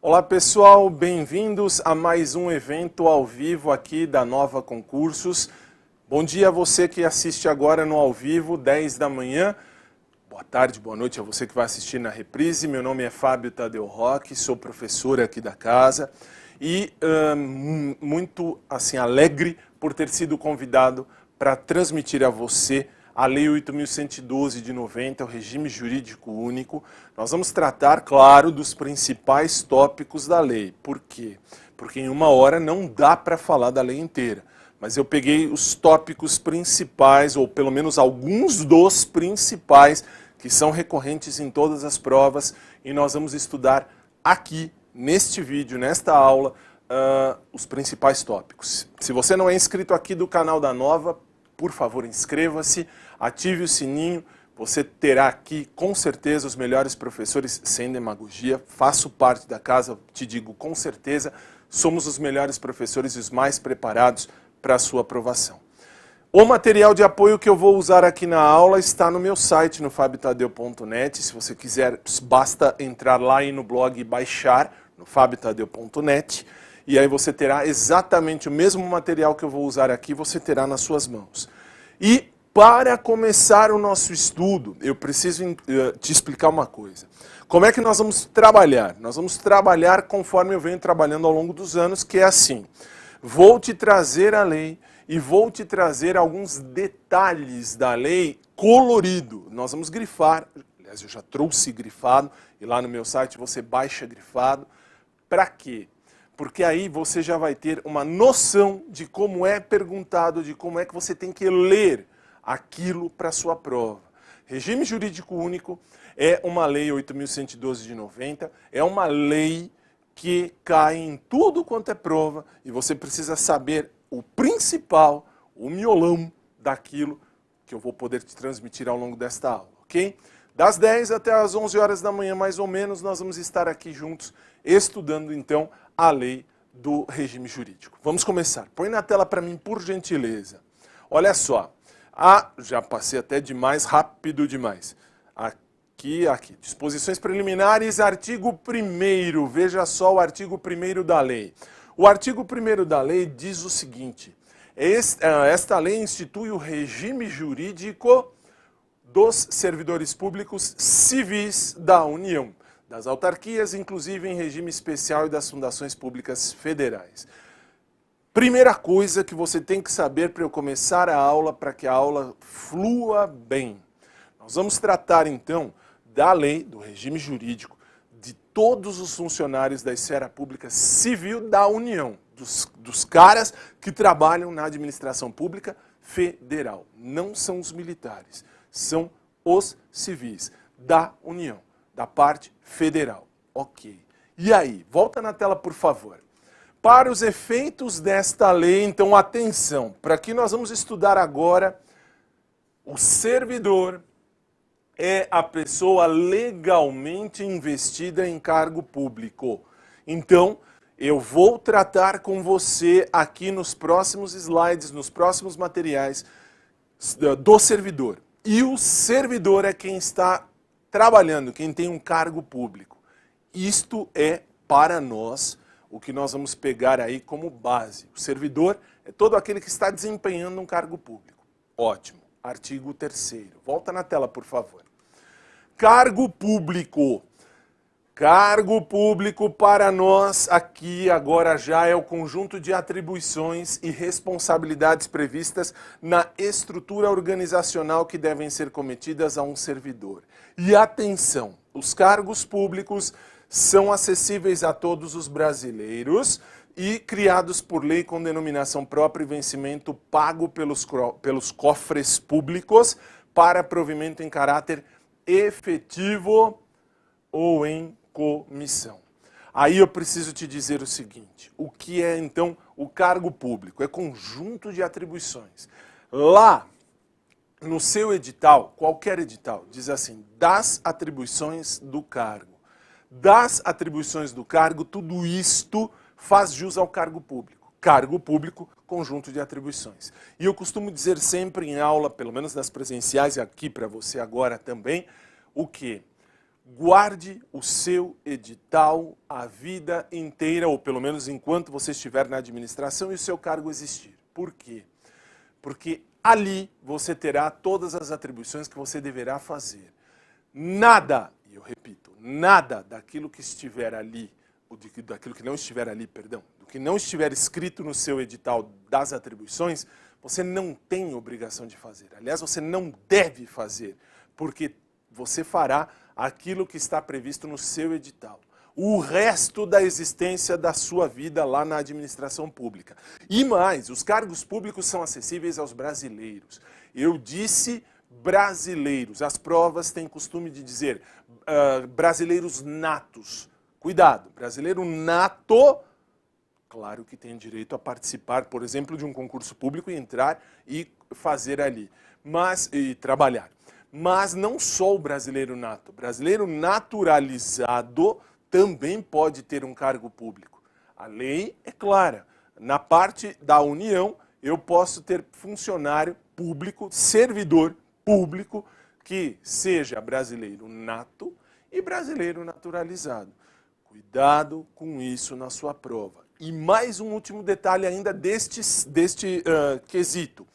Olá pessoal, bem-vindos a mais um evento ao vivo aqui da Nova Concursos. Bom dia a você que assiste agora no ao vivo, 10 da manhã. Boa tarde, boa noite a você que vai assistir na reprise. Meu nome é Fábio Tadeu Roque, sou professor aqui da casa e muito alegre por ter sido convidado para transmitir a você a Lei 8.112 de 90, o regime jurídico único. Nós vamos tratar, claro, dos principais tópicos da lei. Por quê? Porque em uma hora não dá para falar da lei inteira. Mas eu peguei os tópicos principais, ou pelo menos alguns dos principais, que são recorrentes em todas as provas, e nós vamos estudar aqui, neste vídeo, nesta aula, os principais tópicos. Se você não é inscrito aqui do canal da Nova, por favor, inscreva-se, ative o sininho, você terá aqui, com certeza, os melhores professores sem demagogia. Faço parte da casa, te digo com certeza, somos os melhores professores e os mais preparados para a sua aprovação. O material de apoio que eu vou usar aqui na aula está no meu site, no fabiotadeu.net. Se você quiser, basta entrar lá e no blog e baixar, no fabiotadeu.net. E aí você terá exatamente o mesmo material que eu vou usar aqui, você terá nas suas mãos. E para começar o nosso estudo, eu preciso te explicar uma coisa. Como é que nós vamos trabalhar? Nós vamos trabalhar conforme eu venho trabalhando ao longo dos anos, que é assim. Vou te trazer a lei e vou te trazer alguns detalhes da lei colorido. Nós vamos grifar, aliás, eu já trouxe grifado, e lá no meu site você baixa grifado. Para quê? Porque aí você já vai ter uma noção de como é perguntado, de como é que você tem que ler aquilo para a sua prova. Regime jurídico único é uma lei 8.112 de 90, é uma lei que cai em tudo quanto é prova e você precisa saber o principal, o miolão daquilo que eu vou poder te transmitir ao longo desta aula, ok? Das 10 até as 11 horas da manhã, mais ou menos, nós vamos estar aqui juntos estudando, então, a lei do regime jurídico. Vamos começar. Põe na tela para mim, por gentileza. Olha só. Já passei até demais, rápido demais. Aqui. Disposições preliminares, artigo 1º. Veja só o artigo 1º da lei. O artigo 1º da lei diz o seguinte. Esta lei institui o regime jurídico dos servidores públicos civis da União, das autarquias, inclusive em regime especial, e das fundações públicas federais. Primeira coisa que você tem que saber para eu começar a aula, para que a aula flua bem. Nós vamos tratar, então, da lei, do regime jurídico, de todos os funcionários da esfera pública civil da União, dos caras que trabalham na administração pública federal. Não são os militares, são os civis da União, da parte federal. Ok. E aí, volta na tela, por favor. Para os efeitos desta lei, então, atenção, para que nós vamos estudar agora, o servidor é a pessoa legalmente investida em cargo público. Então, eu vou tratar com você aqui nos próximos slides, nos próximos materiais do servidor. E o servidor é quem está trabalhando, quem tem um cargo público. Isto é, para nós, o que nós vamos pegar aí como base. O servidor é todo aquele que está desempenhando um cargo público. Ótimo. Artigo 3º. Volta na tela, por favor. Cargo público. Cargo público para nós aqui agora já é o conjunto de atribuições e responsabilidades previstas na estrutura organizacional que devem ser cometidas a um servidor. E atenção, os cargos públicos são acessíveis a todos os brasileiros e criados por lei com denominação própria e vencimento pago pelos cofres públicos para provimento em caráter efetivo ou em comissão. Aí eu preciso te dizer o seguinte, o que é então o cargo público? É conjunto de atribuições. Lá no seu edital, qualquer edital, diz assim, das atribuições do cargo. Das atribuições do cargo, tudo isto faz jus ao cargo público. Cargo público, conjunto de atribuições. E eu costumo dizer sempre em aula, pelo menos nas presenciais e aqui para você agora também, o quê? Guarde o seu edital a vida inteira, ou pelo menos enquanto você estiver na administração e o seu cargo existir. Por quê? Porque ali você terá todas as atribuições que você deverá fazer. Nada, e eu repito, nada daquilo que estiver ali, ou daquilo que não estiver ali, perdão, do que não estiver escrito no seu edital das atribuições, você não tem obrigação de fazer. Aliás, você não deve fazer, porque você fará aquilo que está previsto no seu edital. O resto da existência da sua vida lá na administração pública. E mais, os cargos públicos são acessíveis aos brasileiros. Eu disse brasileiros. As provas têm costume de dizer brasileiros natos. Cuidado, brasileiro nato, claro que tem direito a participar, por exemplo, de um concurso público e entrar e fazer ali, e trabalhar. Mas não só o brasileiro nato. O brasileiro naturalizado também pode ter um cargo público. A lei é clara. Na parte da União, eu posso ter funcionário público, servidor público, que seja brasileiro nato e brasileiro naturalizado. Cuidado com isso na sua prova. E mais um último detalhe ainda deste quesito.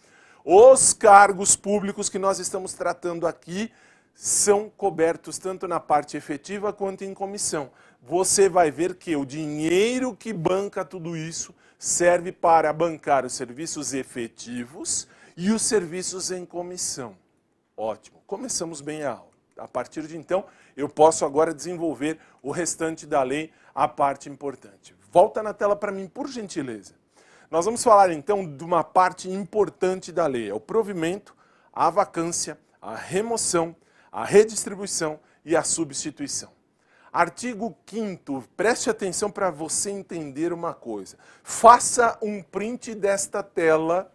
Os cargos públicos que nós estamos tratando aqui são cobertos tanto na parte efetiva quanto em comissão. Você vai ver que o dinheiro que banca tudo isso serve para bancar os serviços efetivos e os serviços em comissão. Ótimo, começamos bem a aula. A partir de então, eu posso agora desenvolver o restante da lei, a parte importante. Volta na tela para mim, por gentileza. Nós vamos falar então de uma parte importante da lei, é o provimento, a vacância, a remoção, a redistribuição e a substituição. Artigo 5º, preste atenção para você entender uma coisa. Faça um print desta tela,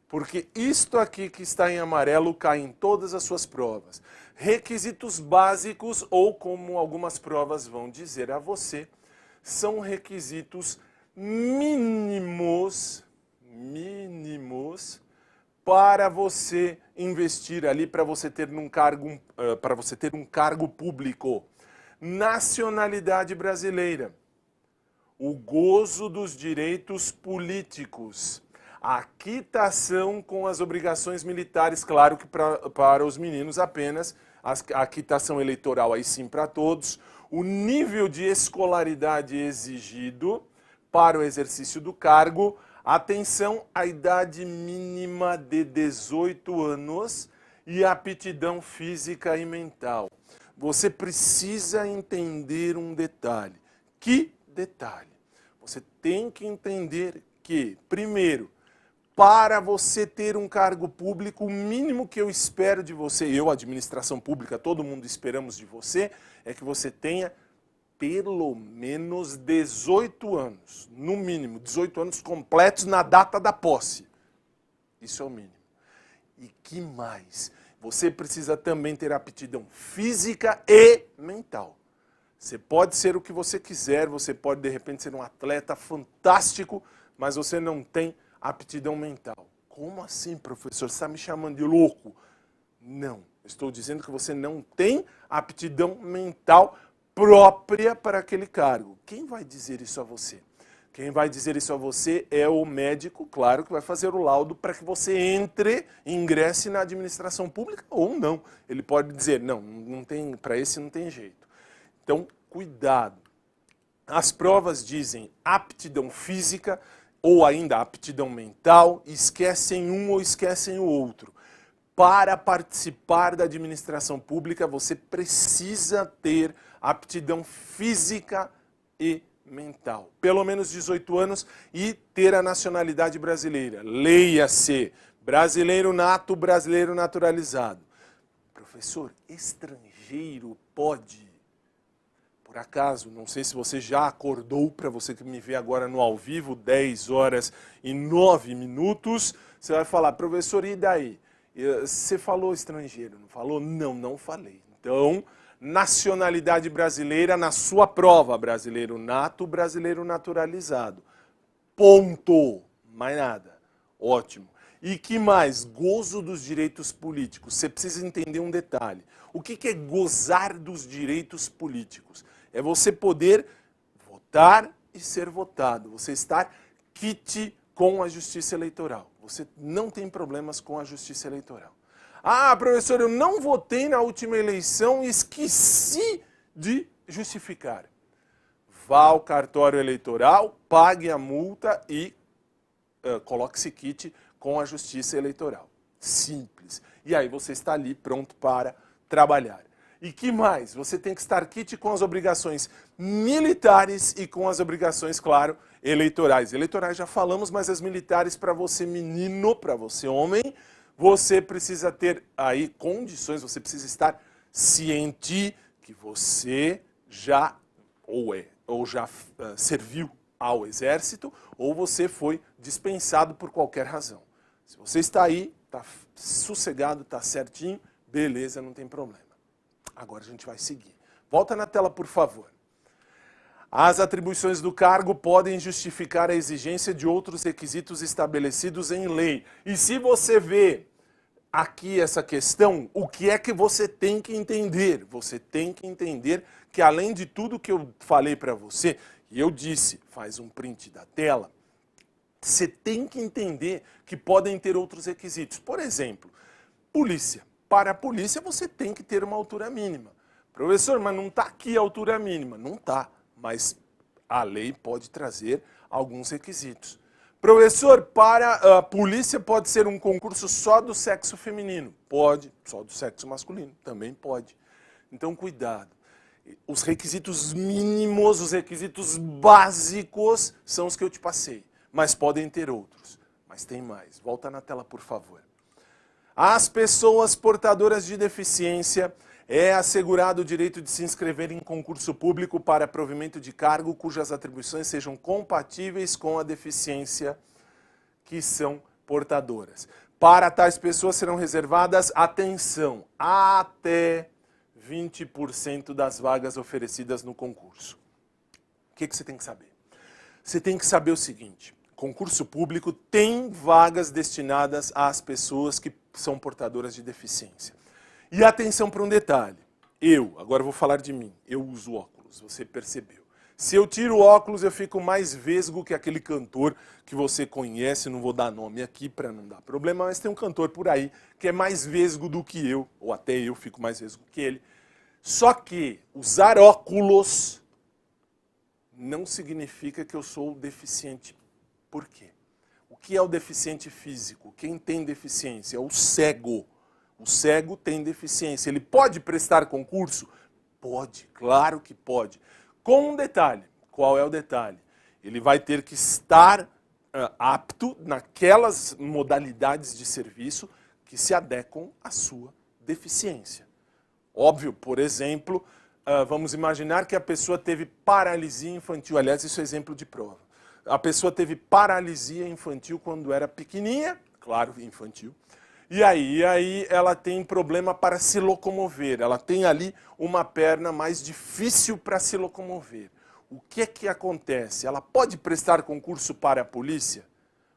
porque isto aqui que está em amarelo cai em todas as suas provas. Requisitos básicos, ou como algumas provas vão dizer a você, são requisitos mínimos para você investir ali, para você ter um cargo público. Nacionalidade brasileira, o gozo dos direitos políticos, a quitação com as obrigações militares, claro que para os meninos apenas, a quitação eleitoral aí sim para todos, o nível de escolaridade exigido para o exercício do cargo, atenção à idade mínima de 18 anos e aptidão física e mental. Você precisa entender um detalhe. Que detalhe? Você tem que entender que, primeiro, para você ter um cargo público, o mínimo que eu espero de você, eu, administração pública, todo mundo esperamos de você, é que você tenha pelo menos 18 anos, no mínimo, 18 anos completos na data da posse. Isso é o mínimo. E que mais? Você precisa também ter aptidão física e mental. Você pode ser o que você quiser, você pode de repente ser um atleta fantástico, mas você não tem aptidão mental. Como assim, professor? Você está me chamando de louco? Não, estou dizendo que você não tem aptidão mental própria para aquele cargo. Quem vai dizer isso a você? Quem vai dizer isso a você é o médico, claro, que vai fazer o laudo para que você ingresse na administração pública ou não. Ele pode dizer, não tem, para esse não tem jeito. Então, cuidado. As provas dizem aptidão física ou ainda aptidão mental, esquecem um ou esquecem o outro. Para participar da administração pública, você precisa ter aptidão física e mental. Pelo menos 18 anos e ter a nacionalidade brasileira. Leia-se, brasileiro nato, brasileiro naturalizado. Professor, estrangeiro pode? Por acaso, não sei se você já acordou, para você que me vê agora no ao vivo, 10 horas e 9 minutos, você vai falar, professor, e daí? Você falou estrangeiro, não falou? Não, não falei. Então, nacionalidade brasileira na sua prova, brasileiro nato, brasileiro naturalizado. Ponto. Mais nada. Ótimo. E que mais? Gozo dos direitos políticos. Você precisa entender um detalhe. O que é gozar dos direitos políticos? É você poder votar e ser votado. Você estar quite com a justiça eleitoral. Você não tem problemas com a justiça eleitoral. Ah, professor, eu não votei na última eleição e esqueci de justificar. Vá ao cartório eleitoral, pague a multa e coloque-se quite com a justiça eleitoral. Simples. E aí você está ali pronto para trabalhar. E que mais? Você tem que estar quite com as obrigações militares e com as obrigações, claro, eleitorais. Eleitorais já falamos, mas as militares para você menino, para você homem, você precisa ter aí condições, você precisa estar ciente que você já já serviu ao exército ou você foi dispensado por qualquer razão. Se você está aí, está sossegado, está certinho, beleza, não tem problema. Agora a gente vai seguir. Volta na tela, por favor. As atribuições do cargo podem justificar a exigência de outros requisitos estabelecidos em lei. E se você vê aqui essa questão, o que é que você tem que entender? Você tem que entender que além de tudo que eu falei para você, e eu disse, faz um print da tela, você tem que entender que podem ter outros requisitos. Por exemplo, polícia. Para a polícia você tem que ter uma altura mínima. Professor, mas não está aqui a altura mínima. Não está, mas a lei pode trazer alguns requisitos. Professor, para a polícia pode ser um concurso só do sexo feminino? Pode. Só do sexo masculino? Também pode. Então, cuidado. Os requisitos mínimos, os requisitos básicos são os que eu te passei. Mas podem ter outros. Mas tem mais. Volta na tela, por favor. Às pessoas portadoras de deficiência é assegurado o direito de se inscrever em concurso público para provimento de cargo cujas atribuições sejam compatíveis com a deficiência que são portadoras. Para tais pessoas serão reservadas, atenção, até 20% das vagas oferecidas no concurso. O que você tem que saber? Você tem que saber o seguinte: concurso público tem vagas destinadas às pessoas que são portadoras de deficiência. E atenção para um detalhe. Agora vou falar de mim, eu uso óculos, você percebeu. Se eu tiro o óculos, eu fico mais vesgo que aquele cantor que você conhece, não vou dar nome aqui para não dar problema, mas tem um cantor por aí que é mais vesgo do que eu, ou até eu fico mais vesgo que ele. Só que usar óculos não significa que eu sou deficiente. Por quê? O que é o deficiente físico? Quem tem deficiência? É o cego. O cego tem deficiência. Ele pode prestar concurso? Pode, claro que pode. Com um detalhe. Qual é o detalhe? Ele vai ter que estar apto naquelas modalidades de serviço que se adequam à sua deficiência. Óbvio, por exemplo, vamos imaginar que a pessoa teve paralisia infantil. Aliás, isso é exemplo de prova. A pessoa teve paralisia infantil quando era pequenininha, claro, infantil, e aí ela tem problema para se locomover, ela tem ali uma perna mais difícil para se locomover. O que é que acontece? Ela pode prestar concurso para a polícia?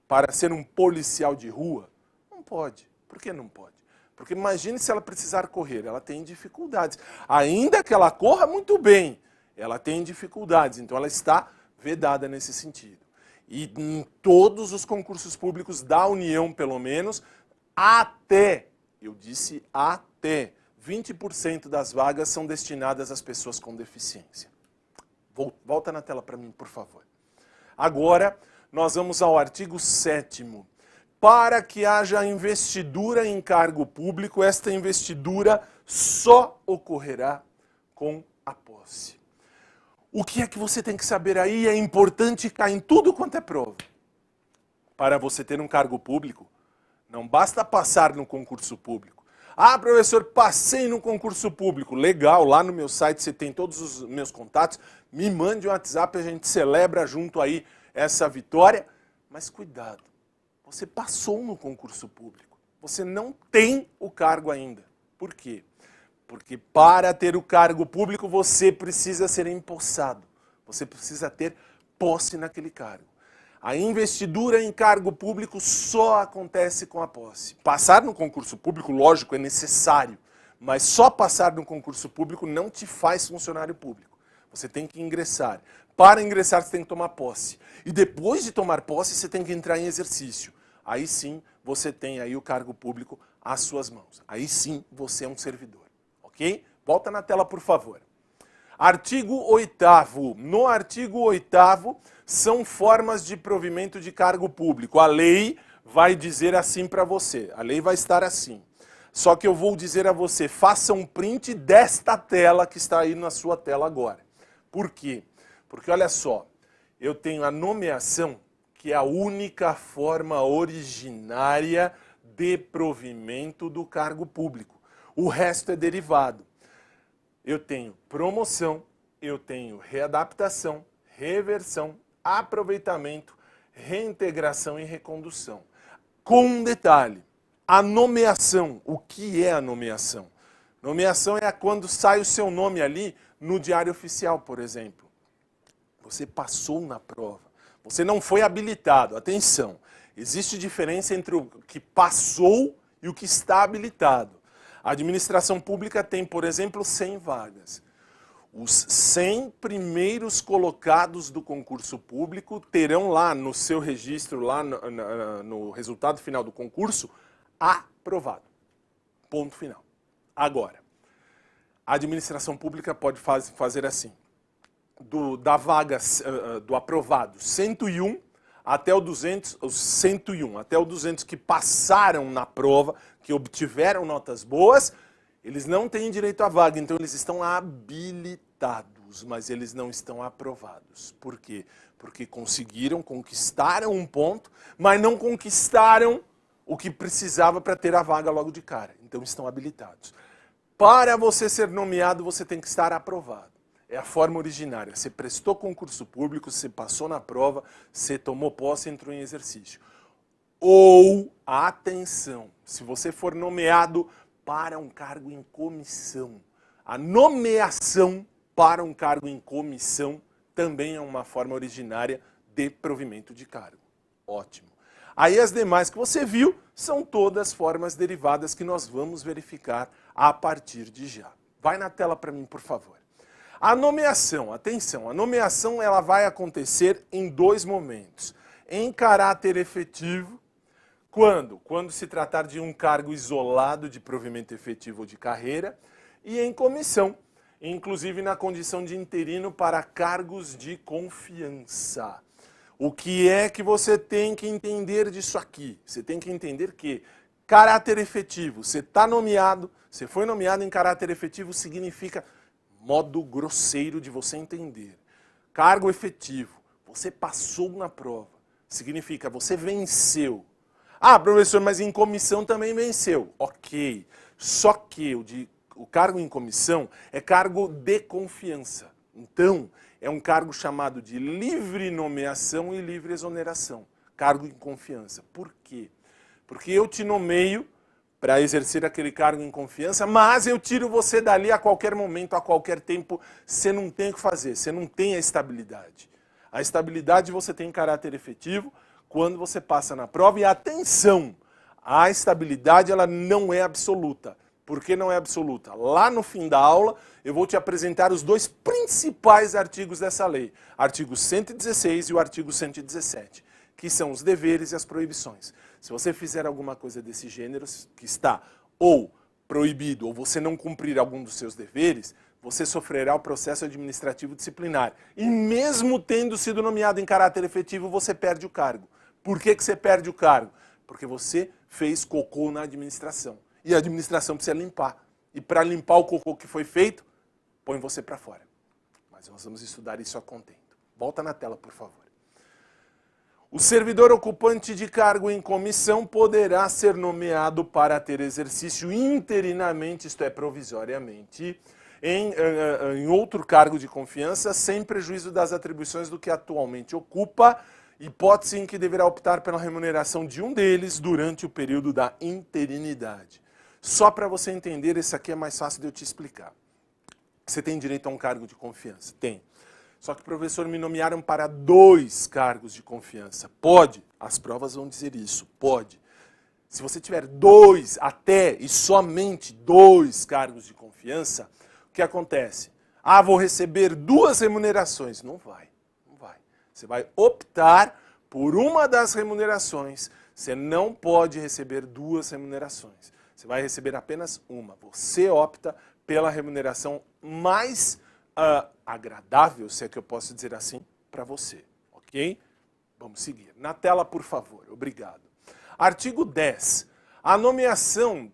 Para ser um policial de rua? Não pode. Por que não pode? Porque imagine se ela precisar correr, ela tem dificuldades. Ainda que ela corra muito bem, ela tem dificuldades, então ela está vedada nesse sentido. E em todos os concursos públicos da União, pelo menos, eu disse até, 20% das vagas são destinadas às pessoas com deficiência. Volta na tela para mim, por favor. Agora, nós vamos ao artigo 7º. Para que haja investidura em cargo público, esta investidura só ocorrerá com a posse. O que é que você tem que saber aí? É importante cair em tudo quanto é prova. Para você ter um cargo público, não basta passar no concurso público. Ah, professor, passei no concurso público. Legal, lá no meu site você tem todos os meus contatos. Me mande um WhatsApp, a gente celebra junto aí essa vitória. Mas cuidado, você passou no concurso público. Você não tem o cargo ainda. Por quê? Porque para ter o cargo público você precisa ser empossado. Você precisa ter posse naquele cargo. A investidura em cargo público só acontece com a posse. Passar no concurso público, lógico, é necessário, mas só passar no concurso público não te faz funcionário público. Você tem que ingressar. Para ingressar, você tem que tomar posse. E depois de tomar posse, você tem que entrar em exercício. Aí sim, você tem aí o cargo público às suas mãos. Aí sim, você é um servidor. Ok? Volta na tela, por favor. Artigo 8º. No artigo 8º, são formas de provimento de cargo público. A lei vai dizer assim para você. A lei vai estar assim. Só que eu vou dizer a você, faça um print desta tela que está aí na sua tela agora. Por quê? Porque olha só, eu tenho a nomeação, que é a única forma originária de provimento do cargo público. O resto é derivado. Eu tenho promoção, eu tenho readaptação, reversão, aproveitamento, reintegração e recondução. Com um detalhe, a nomeação. O que é a nomeação? Nomeação é quando sai o seu nome ali no Diário Oficial, por exemplo. Você passou na prova. Você não foi habilitado. Atenção, existe diferença entre o que passou e o que está habilitado. A administração pública tem, por exemplo, 100 vagas. Os 100 primeiros colocados do concurso público terão lá no seu registro, lá no resultado final do concurso, aprovado. Ponto final. Agora, a administração pública pode fazer assim. Da vaga do aprovado 101 até o 200, os 101, até o 200 que passaram na prova, que obtiveram notas boas, eles não têm direito à vaga, então eles estão habilitados, mas eles não estão aprovados. Por quê? Porque conquistaram um ponto, mas não conquistaram o que precisava para ter a vaga logo de cara. Então estão habilitados. Para você ser nomeado, você tem que estar aprovado. É a forma originária. Você prestou concurso público, você passou na prova, você tomou posse e entrou em exercício. Ou, atenção, se você for nomeado para um cargo em comissão. A nomeação para um cargo em comissão também é uma forma originária de provimento de cargo. Ótimo. Aí as demais que você viu são todas formas derivadas que nós vamos verificar a partir de já. Vai na tela para mim, por favor. A nomeação, atenção, a nomeação ela vai acontecer em 2 momentos. Em caráter efetivo, quando? Quando se tratar de um cargo isolado de provimento efetivo de carreira, e em comissão, inclusive na condição de interino para cargos de confiança. O que é que você tem que entender disso aqui? Você tem que entender que caráter efetivo, você está nomeado, você foi nomeado em caráter efetivo, significa modo grosseiro de você entender. Cargo efetivo, você passou na prova, significa você venceu. Ah, professor, mas em comissão também venceu. Ok, só que o cargo em comissão é cargo de confiança. Então, é um cargo chamado de livre nomeação e livre exoneração. Cargo em confiança. Por quê? Porque eu te nomeio para exercer aquele cargo em confiança, mas eu tiro você dali a qualquer momento, a qualquer tempo. Você não tem o que fazer, você não tem a estabilidade. A estabilidade você tem em caráter efetivo quando você passa na prova. E atenção, a estabilidade ela não é absoluta. Por que não é absoluta? Lá no fim da aula, eu vou te apresentar os 2 principais artigos dessa lei. Artigo 116 e o artigo 117, que são os deveres e as proibições. Se você fizer alguma coisa desse gênero, que está ou proibido, ou você não cumprir algum dos seus deveres, você sofrerá o processo administrativo disciplinar. E mesmo tendo sido nomeado em caráter efetivo, você perde o cargo. Por que você perde o cargo? Porque você fez cocô na administração. E a administração precisa limpar. E para limpar o cocô que foi feito, põe você para fora. Mas nós vamos estudar isso a contento. Volta na tela, por favor. O servidor ocupante de cargo em comissão poderá ser nomeado para ter exercício interinamente, isto é, provisoriamente, em outro cargo de confiança, sem prejuízo das atribuições do que atualmente ocupa, hipótese em que deverá optar pela remuneração de um deles durante o período da interinidade. Só para você entender, esse aqui é mais fácil de eu te explicar. Você tem direito a um cargo de confiança? Tem. Só que, professor, me nomearam para 2 cargos de confiança. Pode. As provas vão dizer isso. Pode. Se você tiver 2, até e somente 2 cargos de confiança, o que acontece? Ah, vou receber 2 remunerações. Não vai. Não vai. Você vai optar por uma das remunerações. Você não pode receber 2 remunerações. Você vai receber apenas uma. Você opta pela remuneração mais agradável, se é que eu posso dizer assim, para você. Ok? Vamos seguir. Na tela, por favor. Obrigado. Artigo 10. A nomeação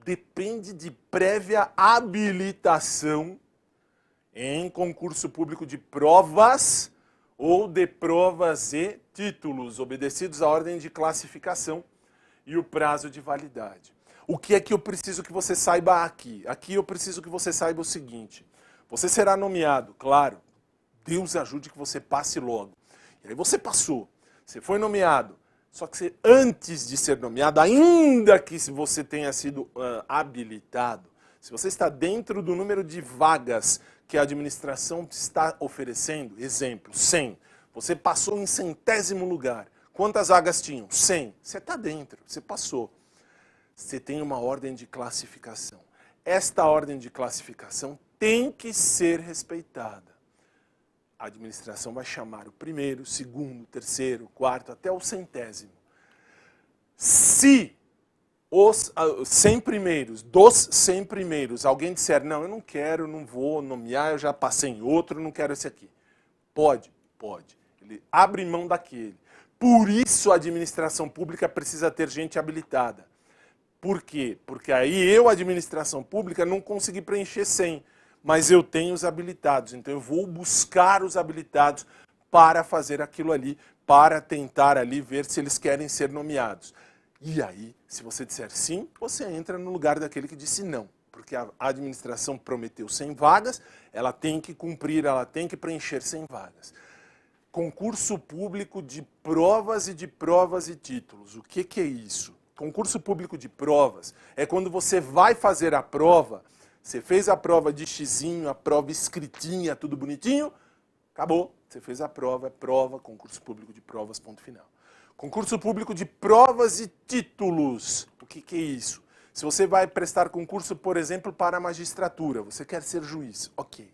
depende de prévia habilitação em concurso público de provas ou de provas e títulos, obedecidos à ordem de classificação e o prazo de validade. O que é que eu preciso que você saiba aqui? Aqui eu preciso que você saiba o seguinte. Você será nomeado, claro, Deus ajude que você passe logo. E aí você passou, você foi nomeado, só que você, antes de ser nomeado, ainda que você tenha sido habilitado, se você está dentro do número de vagas que a administração está oferecendo, exemplo, 100, você passou em 100º lugar. Quantas vagas tinham? 100. Você está dentro, você passou. Você tem uma ordem de classificação. Esta ordem de classificação tem que ser respeitada. A administração vai chamar o primeiro, segundo, terceiro, quarto, até o 100º. Se os 100 primeiros, dos 100 primeiros, alguém disser, não, eu não quero, não vou nomear, eu já passei em outro, não quero esse aqui. Pode, pode. Ele abre mão daquele. Por isso a administração pública precisa ter gente habilitada. Por quê? Porque aí eu, administração pública, não consegui preencher 100, mas eu tenho os habilitados. Então eu vou buscar os habilitados para fazer aquilo ali, para tentar ali ver se eles querem ser nomeados. E aí, se você disser sim, você entra no lugar daquele que disse não. Porque a administração prometeu 100 vagas, ela tem que cumprir, ela tem que preencher 100 vagas. Concurso público de provas e títulos. O que é isso? Concurso público de provas é quando você vai fazer a prova, você fez a prova de xizinho, a prova escritinha, tudo bonitinho, acabou. Você fez a prova, é prova, concurso público de provas, ponto final. Concurso público de provas e títulos. O que é isso? Se você vai prestar concurso, por exemplo, para a magistratura, você quer ser juiz, ok.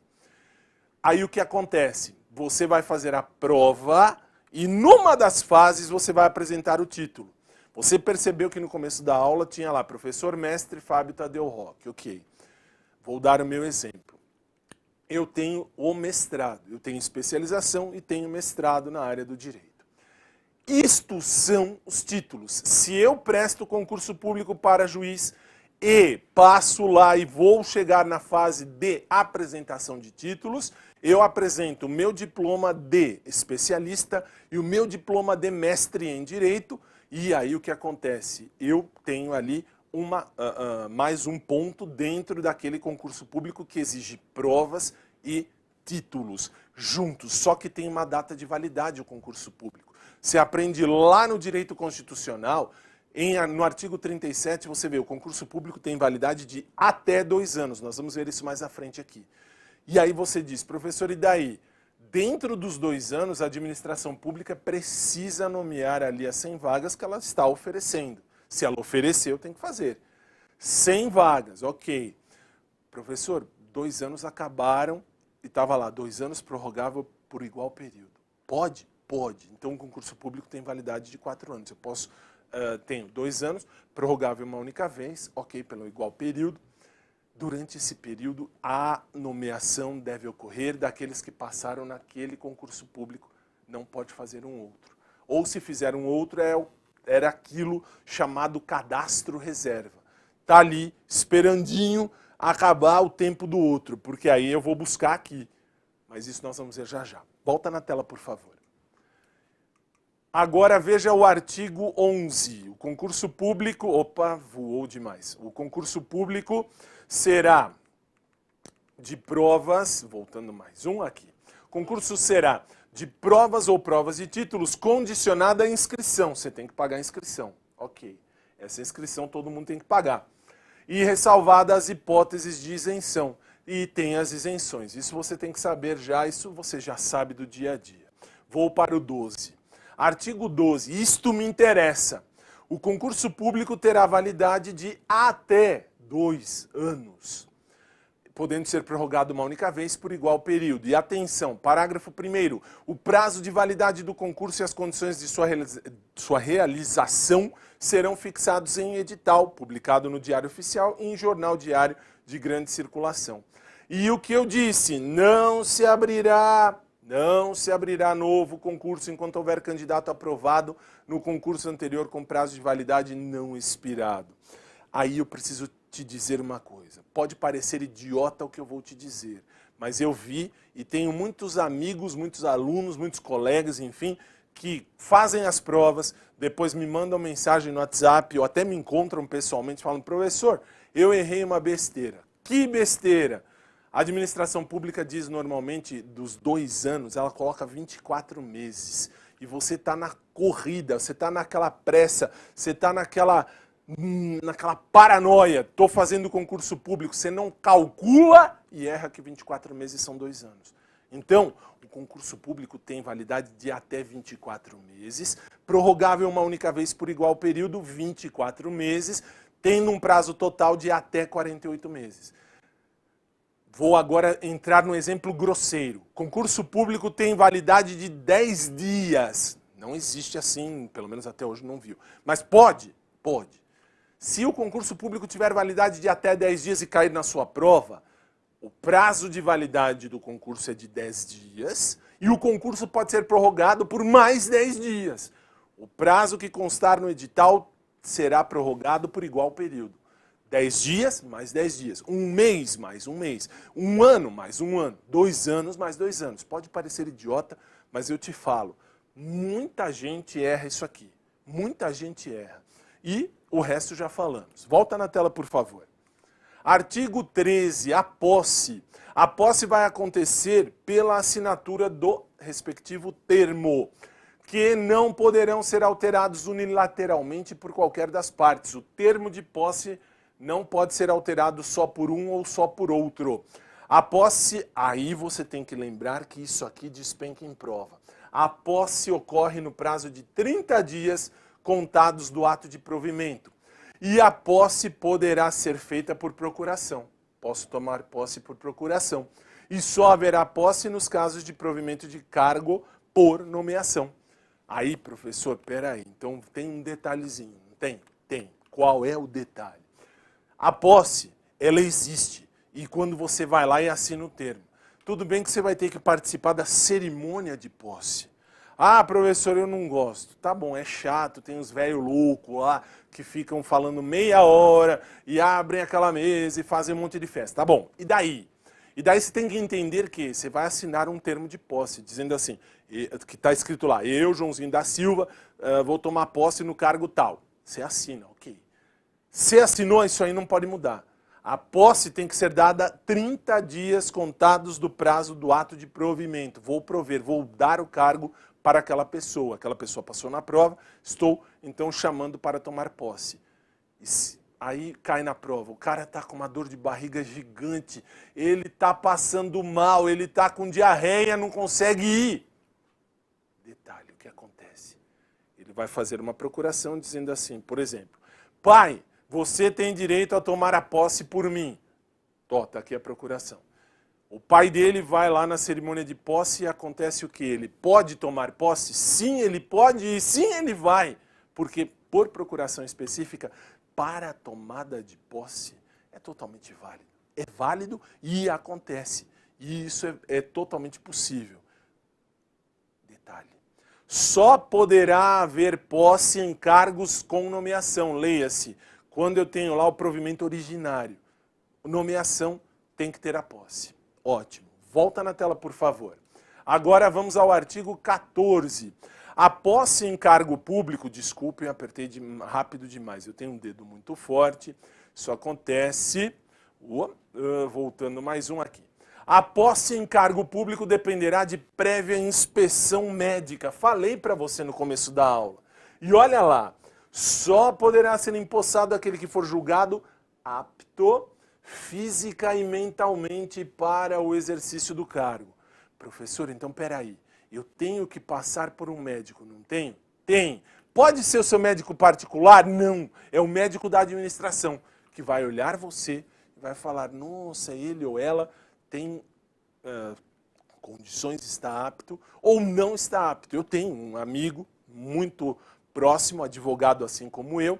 Aí o que acontece? Você vai fazer a prova e numa das fases você vai apresentar o título. Você percebeu que no começo da aula tinha lá, professor mestre Fábio Tadeu Roque, ok. Vou dar o meu exemplo. Eu tenho o mestrado, eu tenho especialização e tenho mestrado na área do direito. Isto são os títulos. Se eu presto concurso público para juiz e passo lá e vou chegar na fase de apresentação de títulos, eu apresento o meu diploma de especialista e o meu diploma de mestre em direito. E aí o que acontece? Eu tenho ali mais um ponto dentro daquele concurso público que exige provas e títulos juntos. Só que tem uma data de validade o concurso público. Você aprende lá no direito constitucional, no artigo 37 você vê, o concurso público tem validade de até 2 anos. Nós vamos ver isso mais à frente aqui. E aí você diz, professor, e daí? Dentro dos 2 anos, a administração pública precisa nomear ali as 100 vagas que ela está oferecendo. Se ela ofereceu, tem que fazer. 100 vagas, ok. Professor, 2 anos acabaram e estava lá, 2 anos prorrogável por igual período. Pode? Pode. Então o concurso público tem validade de 4 anos. Eu posso, tenho 2 anos, prorrogável uma única vez, ok, pelo igual período. Durante esse período, a nomeação deve ocorrer daqueles que passaram naquele concurso público, não pode fazer um outro. Ou se fizer um outro, era aquilo chamado cadastro reserva. Está ali, esperandinho, acabar o tempo do outro, porque aí eu vou buscar aqui. Mas isso nós vamos ver já já. Volta na tela, por favor. Agora veja o artigo 11. O concurso público... Opa, voou demais. O concurso público será de provas... Voltando mais um aqui. O concurso será de provas ou provas de títulos condicionada à inscrição. Você tem que pagar a inscrição. Ok. Essa inscrição todo mundo tem que pagar. E ressalvada as hipóteses de isenção. e tem as isenções. Isso você tem que saber já, isso você já sabe do dia a dia. Vou para o 12. Artigo 12, isto me interessa. O concurso público terá validade de até 2 anos, podendo ser prorrogado uma única vez por igual período. E atenção, parágrafo 1º, o prazo de validade do concurso e as condições de sua realização serão fixados em edital, publicado no Diário Oficial e em jornal diário de grande circulação. E o que eu disse, não se abrirá novo concurso enquanto houver candidato aprovado no concurso anterior com prazo de validade não expirado. Aí eu preciso te dizer uma coisa, pode parecer idiota o que eu vou te dizer, mas eu vi e tenho muitos amigos, muitos alunos, muitos colegas, enfim, que fazem as provas, depois me mandam mensagem no WhatsApp ou até me encontram pessoalmente falando, professor, eu errei uma besteira. Que besteira? A administração pública diz normalmente dos 2 anos, ela coloca 24 meses. E você está na corrida, você está naquela pressa, você está naquela paranoia. Estou fazendo concurso público, você não calcula e erra que 24 meses são 2 anos. Então, o concurso público tem validade de até 24 meses, prorrogável uma única vez por igual período, 24 meses, tendo um prazo total de até 48 meses. Vou agora entrar no exemplo grosseiro. Concurso público tem validade de 10 dias. Não existe assim, pelo menos até hoje não viu. Mas pode, pode. Se o concurso público tiver validade de até 10 dias e cair na sua prova, o prazo de validade do concurso é de 10 dias e o concurso pode ser prorrogado por mais 10 dias. O prazo que constar no edital será prorrogado por igual período. 10 dias, mais 10 dias. 1 mês, mais 1 mês. 1 ano, mais 1 ano. 2 anos, mais 2 anos. Pode parecer idiota, mas eu te falo. Muita gente erra isso aqui. Muita gente erra. E o resto já falamos. Volta na tela, por favor. Artigo 13, a posse. A posse vai acontecer pela assinatura do respectivo termo, que não poderão ser alterados unilateralmente por qualquer das partes. O termo de posse não pode ser alterado só por um ou só por outro. A posse, aí você tem que lembrar que isso aqui despenca em prova. A posse ocorre no prazo de 30 dias contados do ato de provimento. E a posse poderá ser feita por procuração. Posso tomar posse por procuração. E só haverá posse nos casos de provimento de cargo por nomeação. Aí, professor, peraí, então tem um detalhezinho. Tem. Qual é o detalhe? A posse, ela existe. E quando você vai lá e assina o termo. Tudo bem que você vai ter que participar da cerimônia de posse. Ah, professor, eu não gosto. Tá bom, é chato, tem uns velhos loucos lá que ficam falando meia hora e abrem aquela mesa e fazem um monte de festa. Tá bom, e daí? E daí você tem que entender que você vai assinar um termo de posse, dizendo assim, que está escrito lá, eu, Joãozinho da Silva, vou tomar posse no cargo tal. Você assina, ok. Você assinou, isso aí não pode mudar. A posse tem que ser dada 30 dias contados do prazo do ato de provimento. Vou prover, vou dar o cargo para aquela pessoa passou na prova, estou então chamando para tomar posse. Aí cai na prova, o cara está com uma dor de barriga gigante, ele está passando mal, ele está com diarreia, não consegue ir. Detalhe, o que acontece? Ele vai fazer uma procuração dizendo assim, por exemplo, pai, você tem direito a tomar a posse por mim. Está aqui a procuração. O pai dele vai lá na cerimônia de posse e acontece o que? Ele pode tomar posse? Sim, ele pode e sim, ele vai. Porque por procuração específica, para a tomada de posse, é totalmente válido. É válido e acontece. E isso é totalmente possível. Detalhe. Só poderá haver posse em cargos com nomeação. Leia-se, quando eu tenho lá o provimento originário. Nomeação tem que ter a posse. Ótimo. Volta na tela, por favor. Agora vamos ao artigo 14. A posse em cargo público, desculpem, apertei rápido demais, eu tenho um dedo muito forte, isso acontece, voltando mais um aqui. A posse em cargo público dependerá de prévia inspeção médica, falei para você no começo da aula. E olha lá, só poderá ser empossado aquele que for julgado apto, física e mentalmente para o exercício do cargo. Professor, então peraí, eu tenho que passar por um médico, não tenho? Tem. Pode ser o seu médico particular? Não. É o médico da administração, que vai olhar você e vai falar, nossa, ele ou ela tem condições, está apto ou não está apto. Eu tenho um amigo muito próximo, advogado assim como eu,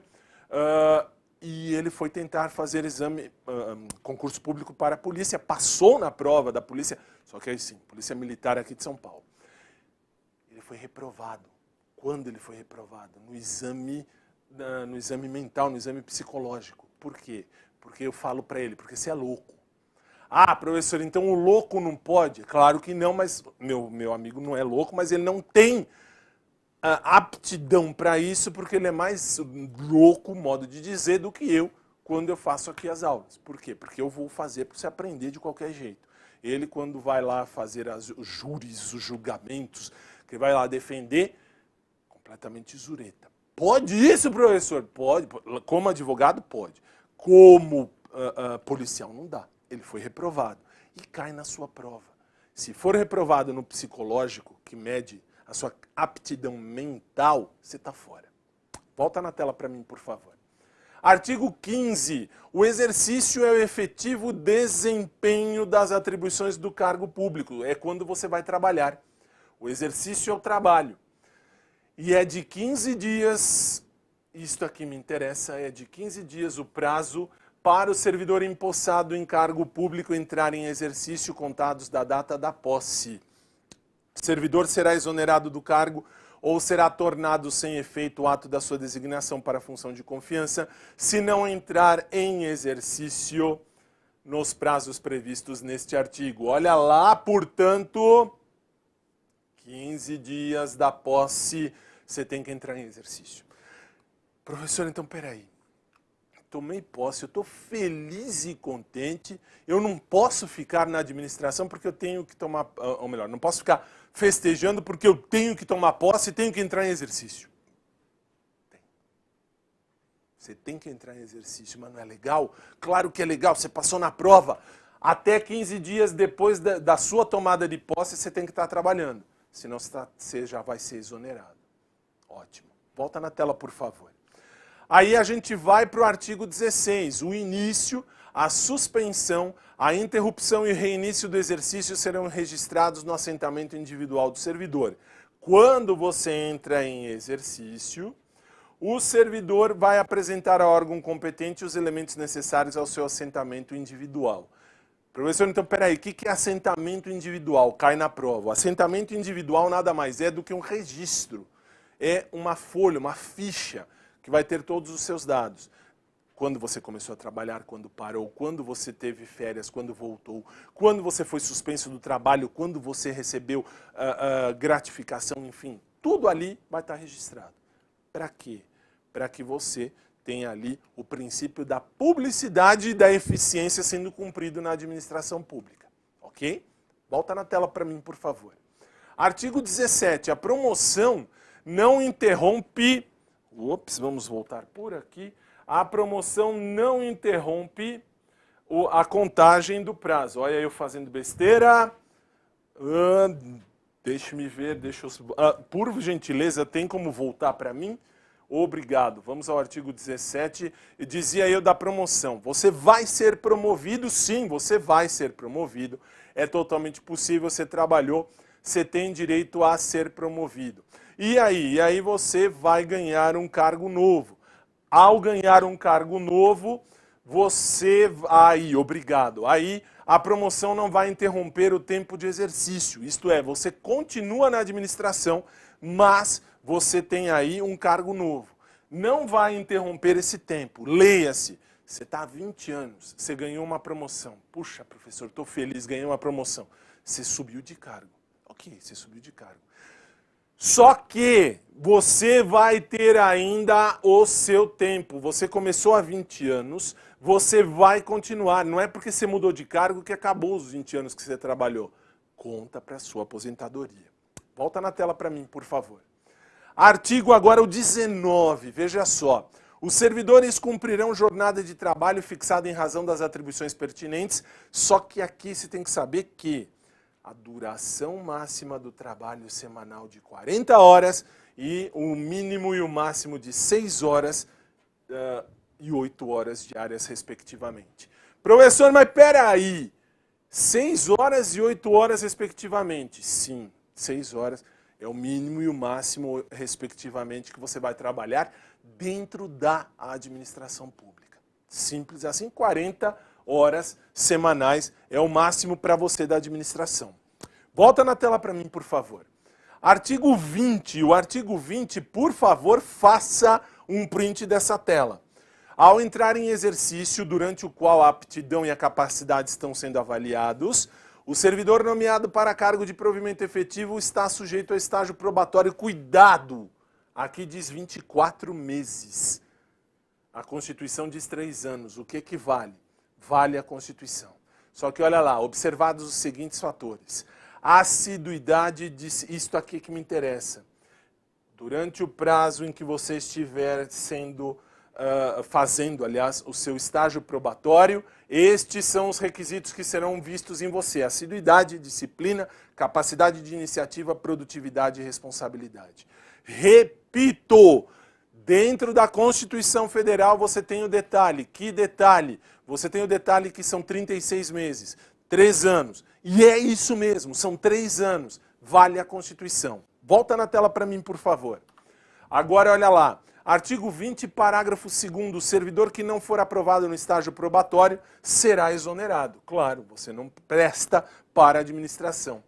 e ele foi tentar fazer exame, concurso público para a polícia, passou na prova da polícia, só que aí sim, polícia militar aqui de São Paulo. Ele foi reprovado. Quando ele foi reprovado? No exame mental, no exame psicológico. Por quê? Porque eu falo para ele, porque você é louco. Ah, professor, então o louco não pode? Claro que não, mas meu amigo não é louco, mas ele não tem aptidão para isso, porque ele é mais louco, modo de dizer, do que eu, quando eu faço aqui as aulas. Por quê? Porque eu vou fazer para você aprender de qualquer jeito. Ele, quando vai lá fazer os júris, os julgamentos, que vai lá defender, completamente zureta. Pode isso, professor? Pode. Como advogado, pode. Como policial, não dá. Ele foi reprovado e cai na sua prova. Se for reprovado no psicológico, que mede a sua aptidão mental, você está fora. Volta na tela para mim, por favor. Artigo 15. O exercício é o efetivo desempenho das atribuições do cargo público. É quando você vai trabalhar. O exercício é o trabalho. E é de 15 dias, isto aqui me interessa, é de 15 dias o prazo para o servidor empossado em cargo público entrar em exercício contados da data da posse. O servidor será exonerado do cargo ou será tornado sem efeito o ato da sua designação para a função de confiança, se não entrar em exercício nos prazos previstos neste artigo. Olha lá, portanto, 15 dias da posse, você tem que entrar em exercício. Professor, então peraí. Tomei posse, eu estou feliz e contente, eu não posso ficar na administração porque eu tenho que tomar, ou melhor, não posso ficar festejando porque eu tenho que tomar posse e tenho que entrar em exercício. Você tem que entrar em exercício, mas não é legal? Claro que é legal, você passou na prova. Até 15 dias depois da sua tomada de posse, você tem que estar trabalhando. Senão você já vai ser exonerado. Ótimo. Volta na tela, por favor. Aí a gente vai para o artigo 16. O início, a suspensão, a interrupção e o reinício do exercício serão registrados no assentamento individual do servidor. Quando você entra em exercício, o servidor vai apresentar ao órgão competente os elementos necessários ao seu assentamento individual. Professor, então peraí, o que é assentamento individual? Cai na prova. O assentamento individual nada mais é do que um registro. É uma folha, uma ficha, que vai ter todos os seus dados. Quando você começou a trabalhar, quando parou, quando você teve férias, quando voltou, quando você foi suspenso do trabalho, quando você recebeu gratificação, enfim. Tudo ali vai estar registrado. Para quê? Para que você tenha ali o princípio da publicidade e da eficiência sendo cumprido na administração pública. Ok? Volta na tela para mim, por favor. Artigo 17. A promoção não interrompe... vamos voltar por aqui. A promoção não interrompe a contagem do prazo. Olha eu fazendo besteira. Deixa-me ver, por gentileza, tem como voltar para mim? Obrigado. Vamos ao artigo 17. E dizia eu da promoção. Você vai ser promovido? Sim, você vai ser promovido. É totalmente possível, você trabalhou, você tem direito a ser promovido. E aí você vai ganhar um cargo novo. Ao ganhar um cargo novo, você... obrigado. Aí a promoção não vai interromper o tempo de exercício. Isto é, você continua na administração, mas você tem aí um cargo novo. Não vai interromper esse tempo. Leia-se. Você está há 20 anos, você ganhou uma promoção. Puxa, professor, estou feliz, ganhei uma promoção. Você subiu de cargo. Ok, você subiu de cargo. Só que você vai ter ainda o seu tempo. Você começou há 20 anos, você vai continuar. Não é porque você mudou de cargo que acabou os 20 anos que você trabalhou. Conta para a sua aposentadoria. Volta na tela para mim, por favor. Artigo agora o 19, veja só. Os servidores cumprirão jornada de trabalho fixada em razão das atribuições pertinentes, só que aqui você tem que saber que a duração máxima do trabalho semanal de 40 horas e o mínimo e o máximo de 6 horas e 8 horas diárias, respectivamente. Professor, mas peraí, 6 horas e 8 horas, respectivamente? Sim, 6 horas é o mínimo e o máximo, respectivamente, que você vai trabalhar dentro da administração pública. Simples assim, 40 horas semanais é o máximo para você da administração. Volta na tela para mim, por favor. Artigo 20. O artigo 20, por favor, faça um print dessa tela. Ao entrar em exercício, durante o qual a aptidão e a capacidade estão sendo avaliados, o servidor nomeado para cargo de provimento efetivo está sujeito a estágio probatório. Cuidado! Aqui diz 24 meses. A Constituição diz 3 anos. O que vale? Vale a Constituição. Só que olha lá, observados os seguintes fatores. A assiduidade diz isto aqui que me interessa. Durante o prazo em que você estiver fazendo, aliás, o seu estágio probatório, estes são os requisitos que serão vistos em você. Assiduidade, disciplina, capacidade de iniciativa, produtividade e responsabilidade. Repito, dentro da Constituição Federal você tem o detalhe. Que detalhe? Você tem o detalhe que são 36 meses, 3 anos. E é isso mesmo, são 3 anos. Vale a Constituição. Volta na tela para mim, por favor. Agora, olha lá. Artigo 20, parágrafo 2º. O servidor que não for aprovado no estágio probatório será exonerado. Claro, você não presta para a administração.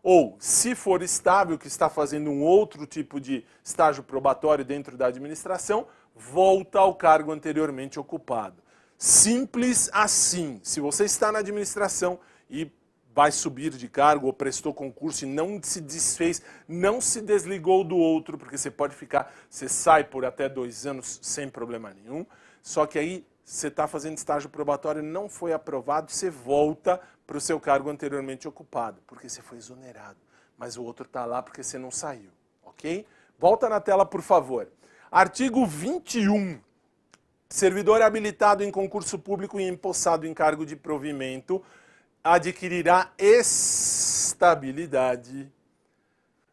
Ou, se for estável, que está fazendo um outro tipo de estágio probatório dentro da administração, volta ao cargo anteriormente ocupado. Simples assim. Se você está na administração e vai subir de cargo ou prestou concurso e não se desfez, não se desligou do outro, porque você pode ficar, você sai por até 2 anos sem problema nenhum, só que aí você está fazendo estágio probatório, não foi aprovado, você volta para o seu cargo anteriormente ocupado, porque você foi exonerado, mas o outro está lá porque você não saiu, ok? Volta na tela, por favor. Artigo 21. Servidor habilitado em concurso público e empossado em cargo de provimento adquirirá estabilidade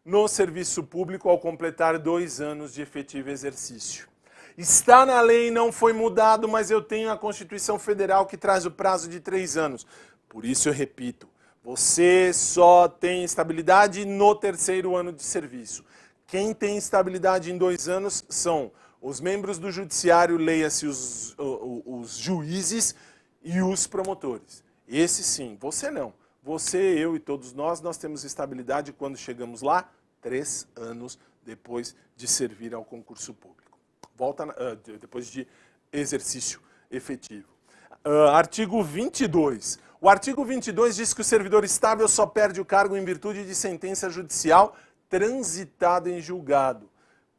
no serviço público ao completar 2 anos de efetivo exercício. Está na lei, não foi mudado, mas eu tenho a Constituição Federal que traz o prazo de 3 anos. Por isso eu repito, você só tem estabilidade no 3º ano de serviço. Quem tem estabilidade em 2 anos são os membros do judiciário, leia-se os juízes e os promotores. Esse sim, você não. Você, eu e todos nós temos estabilidade quando chegamos lá, 3 anos depois de servir ao concurso público. Depois de exercício efetivo. Artigo 22. O artigo 22 diz que o servidor estável só perde o cargo em virtude de sentença judicial transitada em julgado.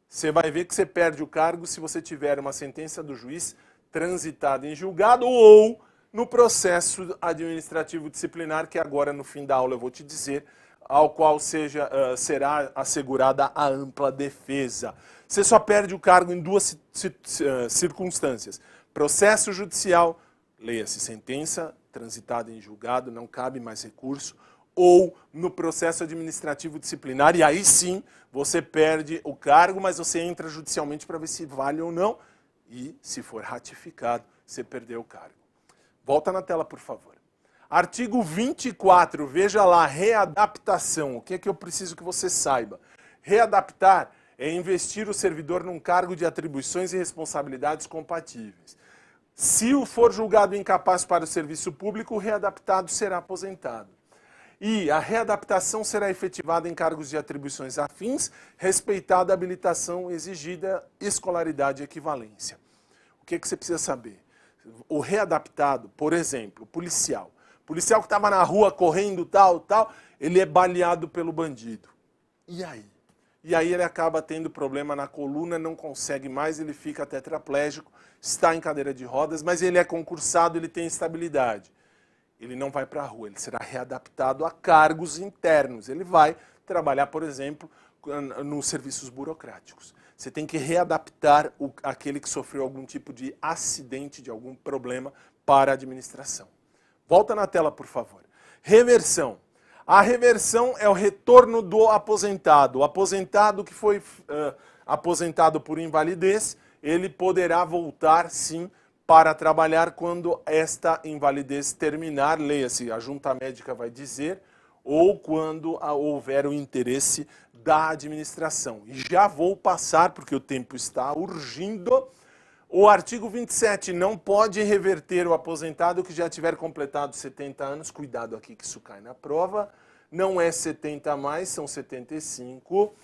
Você vai ver que você perde o cargo se você tiver uma sentença do juiz transitada em julgado ou no processo administrativo disciplinar, que agora no fim da aula eu vou te dizer, ao qual será assegurada a ampla defesa. Você só perde o cargo em 2 circunstâncias. Processo judicial, leia-se sentença transitada em julgado, não cabe mais recurso, ou no processo administrativo disciplinar, e aí sim você perde o cargo, mas você entra judicialmente para ver se vale ou não, e se for ratificado, você perdeu o cargo. Volta na tela, por favor. Artigo 24, veja lá, readaptação. O que é que eu preciso que você saiba? Readaptar é investir o servidor num cargo de atribuições e responsabilidades compatíveis. Se o for julgado incapaz para o serviço público, o readaptado será aposentado. E a readaptação será efetivada em cargos de atribuições afins, respeitada a habilitação exigida, escolaridade e equivalência. O que é que você precisa saber? O readaptado, por exemplo, policial. Policial que estava na rua correndo, tal, ele é baleado pelo bandido. E aí? E aí ele acaba tendo problema na coluna, não consegue mais, ele fica tetraplégico, está em cadeira de rodas, mas ele é concursado, ele tem estabilidade. Ele não vai para a rua, ele será readaptado a cargos internos. Ele vai trabalhar, por exemplo, nos serviços burocráticos. Você tem que readaptar aquele que sofreu algum tipo de acidente, de algum problema para a administração. Volta na tela, por favor. Reversão. A reversão é o retorno do aposentado. O aposentado que foi aposentado por invalidez, ele poderá voltar, sim, para trabalhar quando esta invalidez terminar, leia-se, a junta médica vai dizer, ou quando houver o interesse da administração. E já vou passar, porque o tempo está urgindo. O artigo 27 não pode reverter o aposentado que já tiver completado 70 anos. Cuidado aqui que isso cai na prova. Não é 70 a mais, são 75.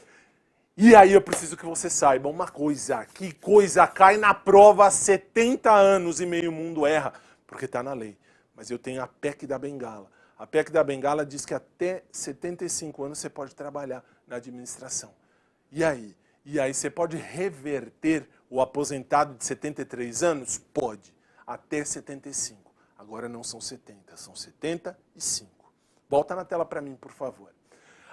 E aí eu preciso que você saiba uma coisa. Que coisa cai na prova 70 anos e meio mundo erra. Porque está na lei. Mas eu tenho a PEC da Bengala. A PEC da Bengala diz que até 75 anos você pode trabalhar na administração. E aí? E aí você pode reverter o aposentado de 73 anos? Pode. Até 75. Agora não são 70, são 75. Volta na tela para mim, por favor.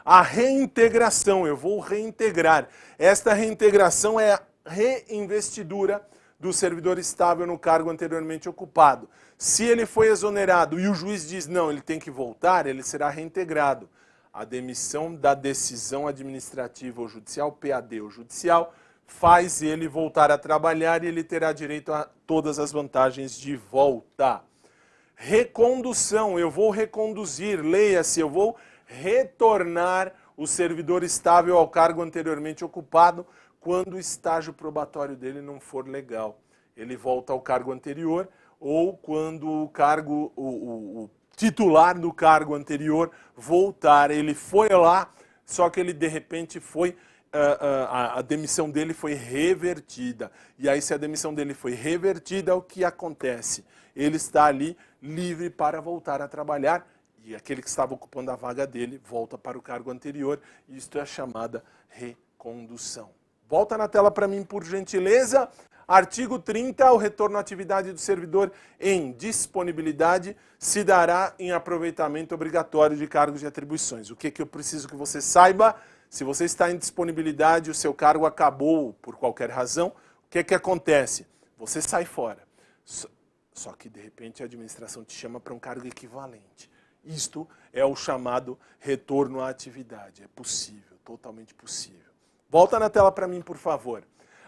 A reintegração, eu vou reintegrar. Esta reintegração é a reinvestidura do servidor estável no cargo anteriormente ocupado. Se ele foi exonerado e o juiz diz não, ele tem que voltar, ele será reintegrado. A demissão da decisão administrativa ou judicial, PAD ou judicial, faz ele voltar a trabalhar e ele terá direito a todas as vantagens de volta. Recondução, eu vou reconduzir, leia-se, eu vou retornar o servidor estável ao cargo anteriormente ocupado quando o estágio probatório dele não for legal. Ele volta ao cargo anterior ou quando o cargo, o titular do cargo anterior voltar. Ele foi lá, só que ele de repente foi, a demissão dele foi revertida. E aí se a demissão dele foi revertida, o que acontece? Ele está ali livre para voltar a trabalhar e aquele que estava ocupando a vaga dele volta para o cargo anterior. Isto é chamada recondução. Volta na tela para mim, por gentileza. Artigo 30, o retorno à atividade do servidor em disponibilidade se dará em aproveitamento obrigatório de cargos e atribuições. O que eu preciso que você saiba? Se você está em disponibilidade, o seu cargo acabou por qualquer razão, o que acontece? Você sai fora. Só que, de repente, a administração te chama para um cargo equivalente. Isto é o chamado retorno à atividade. É possível, totalmente possível. Volta na tela para mim, por favor.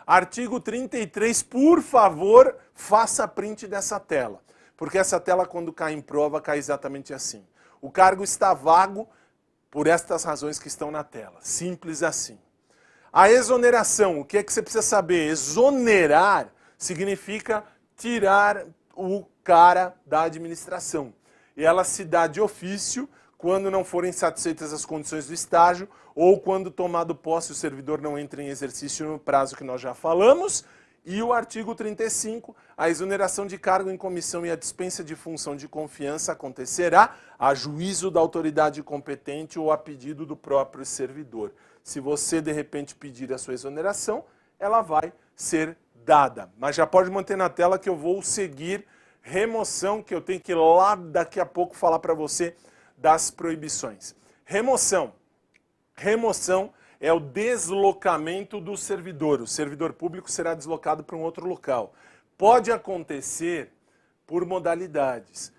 Artigo 33, por favor, faça print dessa tela. Porque essa tela, quando cai em prova, cai exatamente assim. O cargo está vago por estas razões que estão na tela. Simples assim. A exoneração, o que é que você precisa saber? Exonerar significa tirar o cara da administração. E ela se dá de ofício quando não forem satisfeitas as condições do estágio ou quando tomado posse o servidor não entra em exercício no prazo que nós já falamos. E o artigo 35, a exoneração de cargo em comissão e a dispensa de função de confiança acontecerá a juízo da autoridade competente ou a pedido do próprio servidor. Se você, de repente, pedir a sua exoneração, ela vai ser dada. Mas já pode manter na tela que eu vou seguir remoção, que eu tenho que ir lá daqui a pouco falar para você das proibições. Remoção. Remoção é o deslocamento do servidor. O servidor público será deslocado para um outro local. Pode acontecer por modalidades.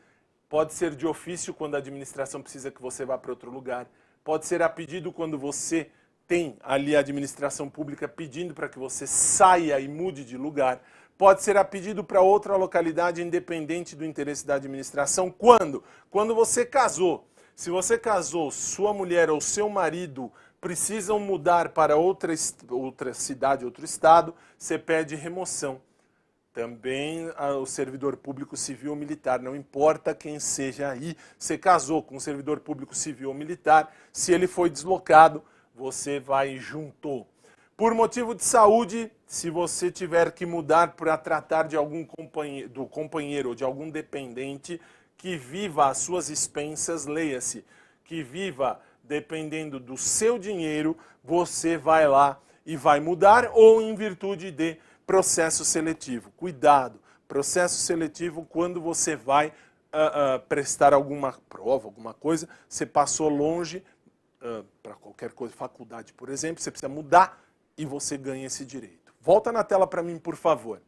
Pode ser de ofício, quando a administração precisa que você vá para outro lugar. Pode ser a pedido, quando você tem ali a administração pública pedindo para que você saia e mude de lugar. Pode ser a pedido para outra localidade independente do interesse da administração. Quando? Quando você casou. Se você casou, sua mulher ou seu marido precisam mudar para outra cidade, outro estado, você pede remoção. Também o servidor público civil ou militar, não importa quem seja aí, você casou com um servidor público civil ou militar, se ele foi deslocado, você vai junto. Por motivo de saúde, se você tiver que mudar para tratar de algum companheiro ou de algum dependente que viva às suas expensas, leia-se, que viva dependendo do seu dinheiro, você vai lá e vai mudar ou em virtude de processo seletivo. Cuidado, processo seletivo quando você vai prestar alguma prova, alguma coisa, você passou longe, para qualquer coisa, faculdade, por exemplo, você precisa mudar e você ganha esse direito. Volta na tela para mim, por favor.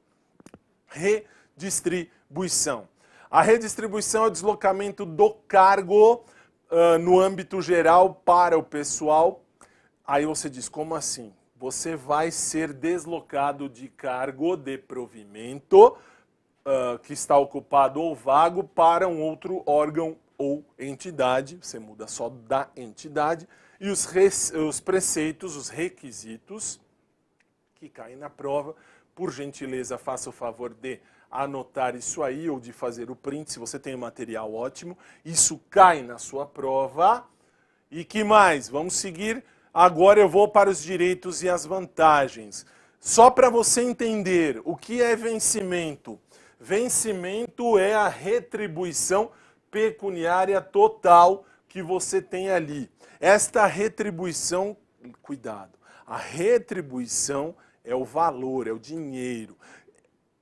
Redistribuição. A redistribuição é o deslocamento do cargo no âmbito geral para o pessoal. Aí você diz, como assim? Você vai ser deslocado de cargo de provimento que está ocupado ou vago para um outro órgão ou entidade. Você muda só da entidade. E os preceitos, os requisitos que caem na prova, por gentileza, faça o favor de anotar isso aí ou de fazer o print, se você tem o material, ótimo. Isso cai na sua prova. E que mais? Vamos seguir. Agora eu vou para os direitos e as vantagens. Só para você entender o que é vencimento. Vencimento é a retribuição pecuniária total que você tem ali. Esta retribuição, cuidado, a retribuição é o valor, é o dinheiro,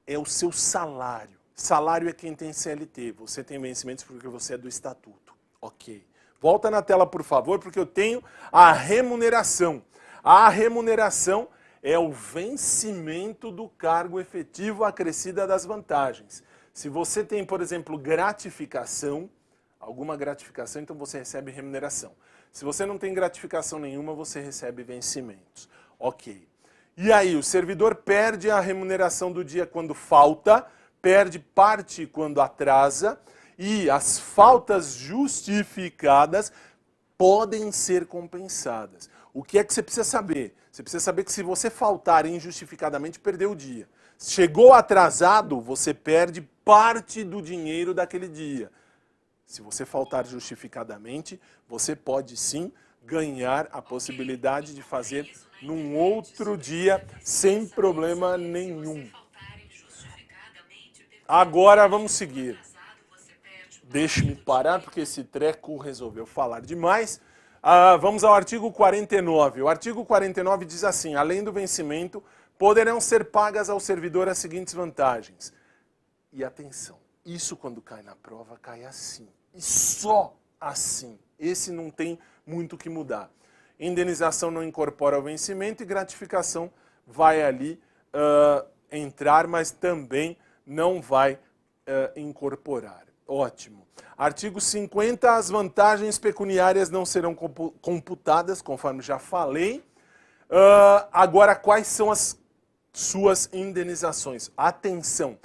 é o seu salário. Salário é quem tem CLT, você tem vencimentos porque você é do estatuto. Ok. Volta na tela, por favor, porque eu tenho a remuneração. A remuneração é o vencimento do cargo efetivo acrescida das vantagens. Se você tem, por exemplo, gratificação, alguma gratificação, então você recebe remuneração. Se você não tem gratificação nenhuma, você recebe vencimentos. Ok. E aí, o servidor perde a remuneração do dia quando falta, perde parte quando atrasa, e as faltas justificadas podem ser compensadas. O que é que você precisa saber? Você precisa saber que se você faltar injustificadamente, perdeu o dia. Chegou atrasado, você perde parte do dinheiro daquele dia. Se você faltar justificadamente, você pode sim ganhar a possibilidade de fazer num outro dia sem problema nenhum. Agora vamos seguir. Deixe-me parar porque esse treco resolveu falar demais. Vamos ao artigo 49. O artigo 49 diz assim, além do vencimento, poderão ser pagas ao servidor as seguintes vantagens. E atenção, isso quando cai na prova, cai assim. E só assim. Esse não tem muito o que mudar. Indenização não incorpora o vencimento e gratificação vai ali entrar, mas também não vai incorporar. Ótimo. Artigo 50, as vantagens pecuniárias não serão computadas, conforme já falei. Agora, quais são as suas indenizações? Atenção,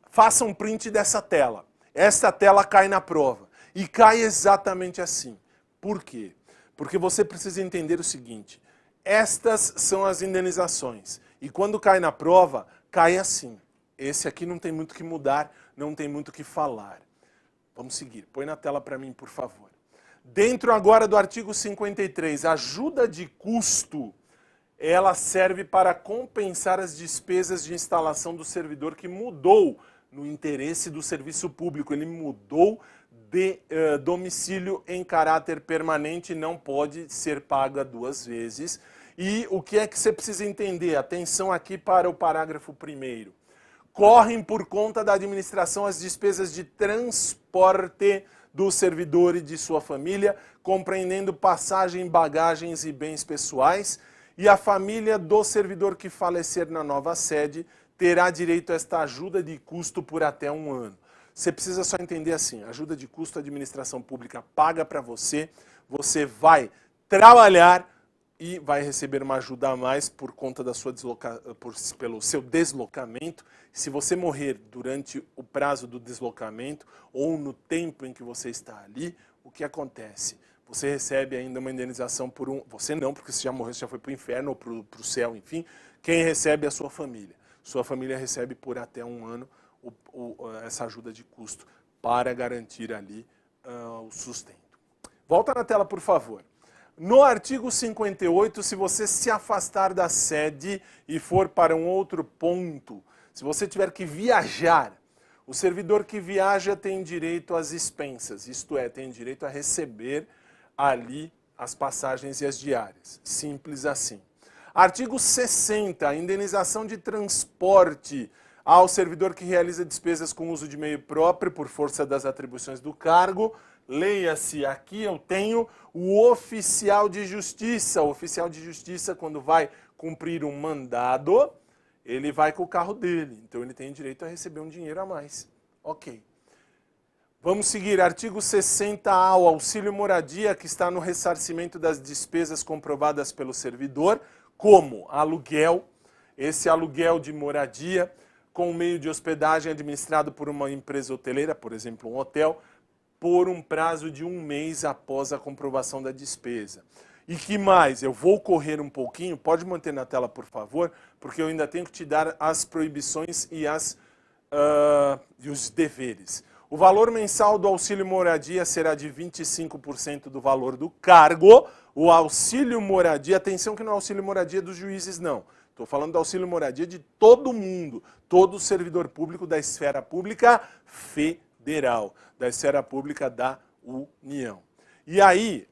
faça um print dessa tela. Esta tela cai na prova. E cai exatamente assim. Por quê? Porque você precisa entender o seguinte, estas são as indenizações. E quando cai na prova, cai assim. Esse aqui não tem muito o que mudar, não tem muito o que falar. Vamos seguir. Põe na tela para mim, por favor. Dentro agora do artigo 53, ajuda de custo, ela serve para compensar as despesas de instalação do servidor que mudou no interesse do serviço público. Ele mudou de domicílio em caráter permanente, não pode ser paga duas vezes. E o que é que você precisa entender? Atenção aqui para o parágrafo 1º. Correm por conta da administração as despesas de transporte do servidor e de sua família, compreendendo passagem, bagagens e bens pessoais, e a família do servidor que falecer na nova sede terá direito a esta ajuda de custo por até 1 ano. Você precisa só entender assim, ajuda de custo a administração pública paga para você, você vai trabalhar e vai receber uma ajuda a mais por conta da sua pelo seu deslocamento. Se você morrer durante o prazo do deslocamento ou no tempo em que você está ali, o que acontece? Você recebe ainda uma indenização por Você não, porque você já morreu, você já foi para o inferno ou para o céu, enfim. Quem recebe é a sua família. Sua família recebe por até 1 ano essa ajuda de custo para garantir ali o sustento. Volta na tela, por favor. No artigo 58, se você se afastar da sede e for para um outro ponto, se você tiver que viajar, o servidor que viaja tem direito às expensas, isto é, tem direito a receber ali as passagens e as diárias. Simples assim. Artigo 60, a indenização de transporte ao servidor que realiza despesas com uso de meio próprio por força das atribuições do cargo, Leia-se, aqui eu tenho o oficial de justiça. O oficial de justiça, quando vai cumprir um mandado, ele vai com o carro dele. Então ele tem direito a receber um dinheiro a mais. Ok. Vamos seguir. Artigo 60A, o auxílio moradia, que está no ressarcimento das despesas comprovadas pelo servidor, como aluguel, esse aluguel de moradia, com meio de hospedagem administrado por uma empresa hoteleira, por exemplo, um hotel, por um prazo de 1 mês após a comprovação da despesa. E que mais? Eu vou correr um pouquinho, pode manter na tela, por favor, porque eu ainda tenho que te dar as proibições e os deveres. O valor mensal do auxílio moradia será de 25% do valor do cargo. O auxílio moradia, atenção que não é auxílio moradia dos juízes, não. Estou falando do auxílio moradia de todo mundo, todo servidor público da esfera pública federal, da esfera pública da União. E aí,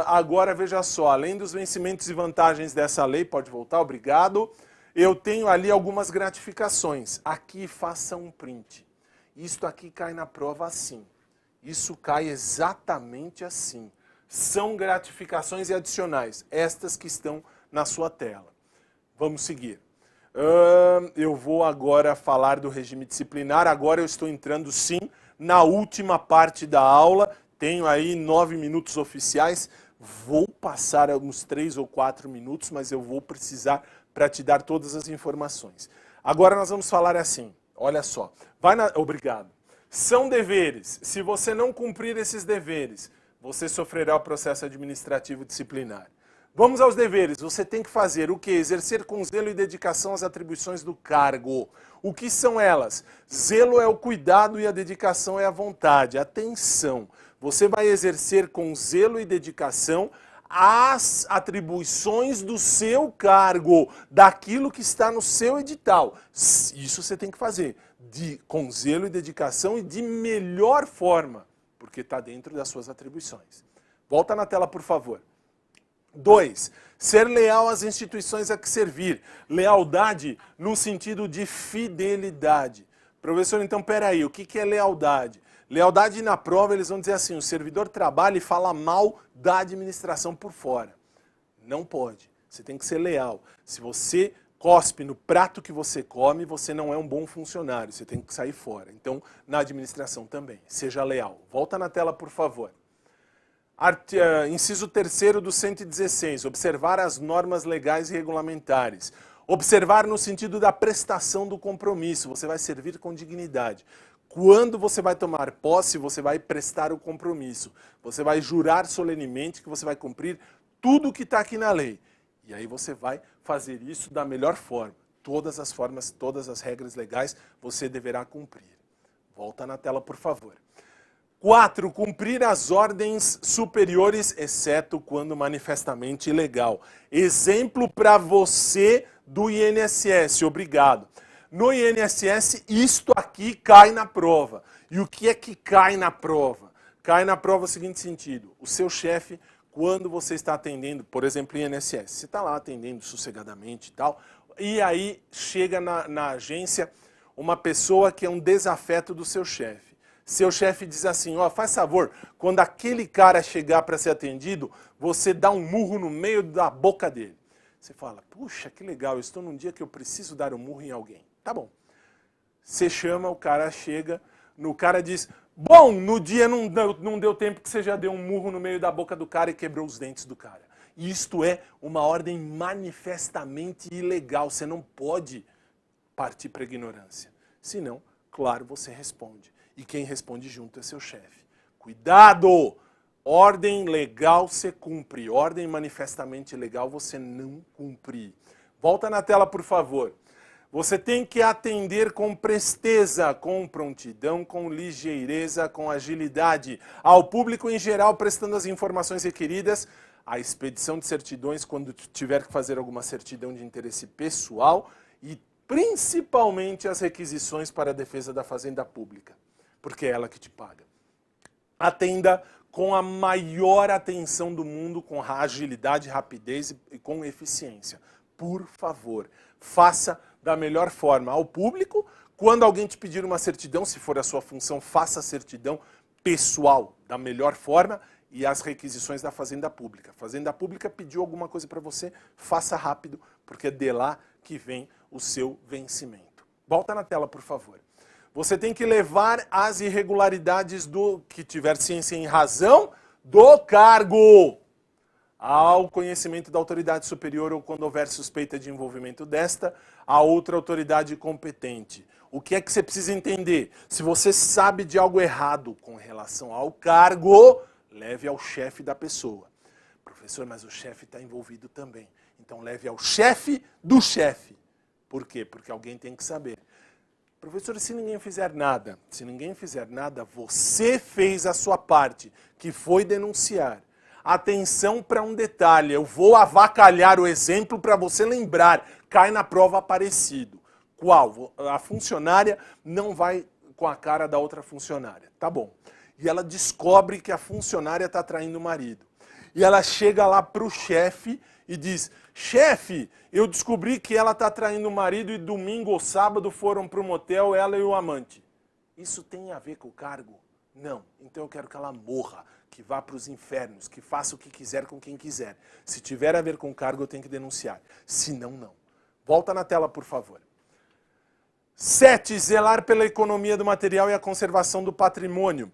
agora veja só, além dos vencimentos e vantagens dessa lei, pode voltar, obrigado, eu tenho ali algumas gratificações. Aqui faça um print. Isto aqui cai na prova assim. Isso cai exatamente assim. São gratificações e adicionais, estas que estão na sua tela. Vamos seguir. Eu vou agora falar do regime disciplinar. Agora eu estou entrando, sim, na última parte da aula. Tenho aí 9 minutos oficiais. Vou passar uns 3 ou 4 minutos, mas eu vou precisar para te dar todas as informações. Agora nós vamos falar assim. Olha só, obrigado. São deveres. Se você não cumprir esses deveres, você sofrerá o processo administrativo disciplinar. Vamos aos deveres. Você tem que fazer o quê? Exercer com zelo e dedicação as atribuições do cargo. O que são elas? Zelo é o cuidado e a dedicação é a vontade. Atenção, você vai exercer com zelo e dedicação as atribuições do seu cargo, daquilo que está no seu edital. Isso você tem que fazer com zelo e dedicação e de melhor forma, porque está dentro das suas atribuições. Volta na tela, por favor. 2. Ser leal às instituições a que servir. Lealdade no sentido de fidelidade. Professor, então, peraí, o que é lealdade? Lealdade na prova, eles vão dizer assim, o servidor trabalha e fala mal da administração por fora. Não pode. Você tem que ser leal. Se você cospe no prato que você come, você não é um bom funcionário. Você tem que sair fora. Então, na administração também. Seja leal. Volta na tela, por favor. Inciso 3º do 116. Observar as normas legais e regulamentares. Observar no sentido da prestação do compromisso. Você vai servir com dignidade. Quando você vai tomar posse, você vai prestar o compromisso. Você vai jurar solenemente que você vai cumprir tudo o que está aqui na lei. E aí você vai fazer isso da melhor forma. Todas as formas, todas as regras legais você deverá cumprir. Volta na tela, por favor. 4. Cumprir as ordens superiores, exceto quando manifestamente ilegal. Exemplo para você do INSS. Obrigado. No INSS, isto aqui cai na prova. E o que é que cai na prova? Cai na prova no seguinte sentido. O seu chefe, quando você está atendendo, por exemplo, INSS, você está lá atendendo sossegadamente e tal, e aí chega na agência uma pessoa que é um desafeto do seu chefe. Seu chefe diz assim, ó, faz favor, quando aquele cara chegar para ser atendido, você dá um murro no meio da boca dele. Você fala, puxa, que legal, eu estou num dia que eu preciso dar um murro em alguém. Tá bom. Você chama, o cara chega, o cara diz, bom, no dia não deu tempo que você já deu um murro no meio da boca do cara e quebrou os dentes do cara. Isto é uma ordem manifestamente ilegal, você não pode partir para a ignorância. Senão, claro, você responde. E quem responde junto é seu chefe. Cuidado! Ordem legal você cumpre, ordem manifestamente ilegal você não cumpre. Volta na tela, por favor. Você tem que atender com presteza, com prontidão, com ligeireza, com agilidade, ao público em geral, prestando as informações requeridas, a expedição de certidões quando tiver que fazer alguma certidão de interesse pessoal e principalmente as requisições para a defesa da fazenda pública, porque é ela que te paga. Atenda com a maior atenção do mundo, com agilidade, rapidez e com eficiência. Por favor, faça da melhor forma ao público. Quando alguém te pedir uma certidão, se for a sua função, faça a certidão. pessoal da melhor forma e as requisições da Fazenda Pública. A Fazenda Pública pediu alguma coisa para você, faça rápido, porque é de lá que vem o seu vencimento. Volta na tela, por favor. Você tem que levar as irregularidades do que tiver ciência em razão do cargo ao conhecimento da autoridade superior ou quando houver suspeita de envolvimento desta, a outra autoridade competente. O que é que você precisa entender? Se você sabe de algo errado com relação ao cargo, leve ao chefe da pessoa. Professor, mas o chefe está envolvido também. Então leve ao chefe do chefe. Por quê? Porque alguém tem que saber. Professor, se ninguém fizer nada, você fez a sua parte, que foi denunciar. Atenção para um detalhe, eu vou avacalhar o exemplo para você lembrar, cai na prova Aparecido. Qual? A funcionária não vai com a cara da outra funcionária, tá bom. E ela descobre que a funcionária está traindo o marido. E ela chega lá para o chefe e diz, chefe, eu descobri que ela está traindo o marido e domingo ou sábado foram para o motel, ela e o amante. Isso tem a ver com o cargo? Não. Então eu quero que ela morra, que vá para os infernos, que faça o que quiser com quem quiser. Se tiver a ver com o cargo, eu tenho que denunciar. Se não, não. Volta na tela, por favor. 7. Zelar pela economia do material e a conservação do patrimônio.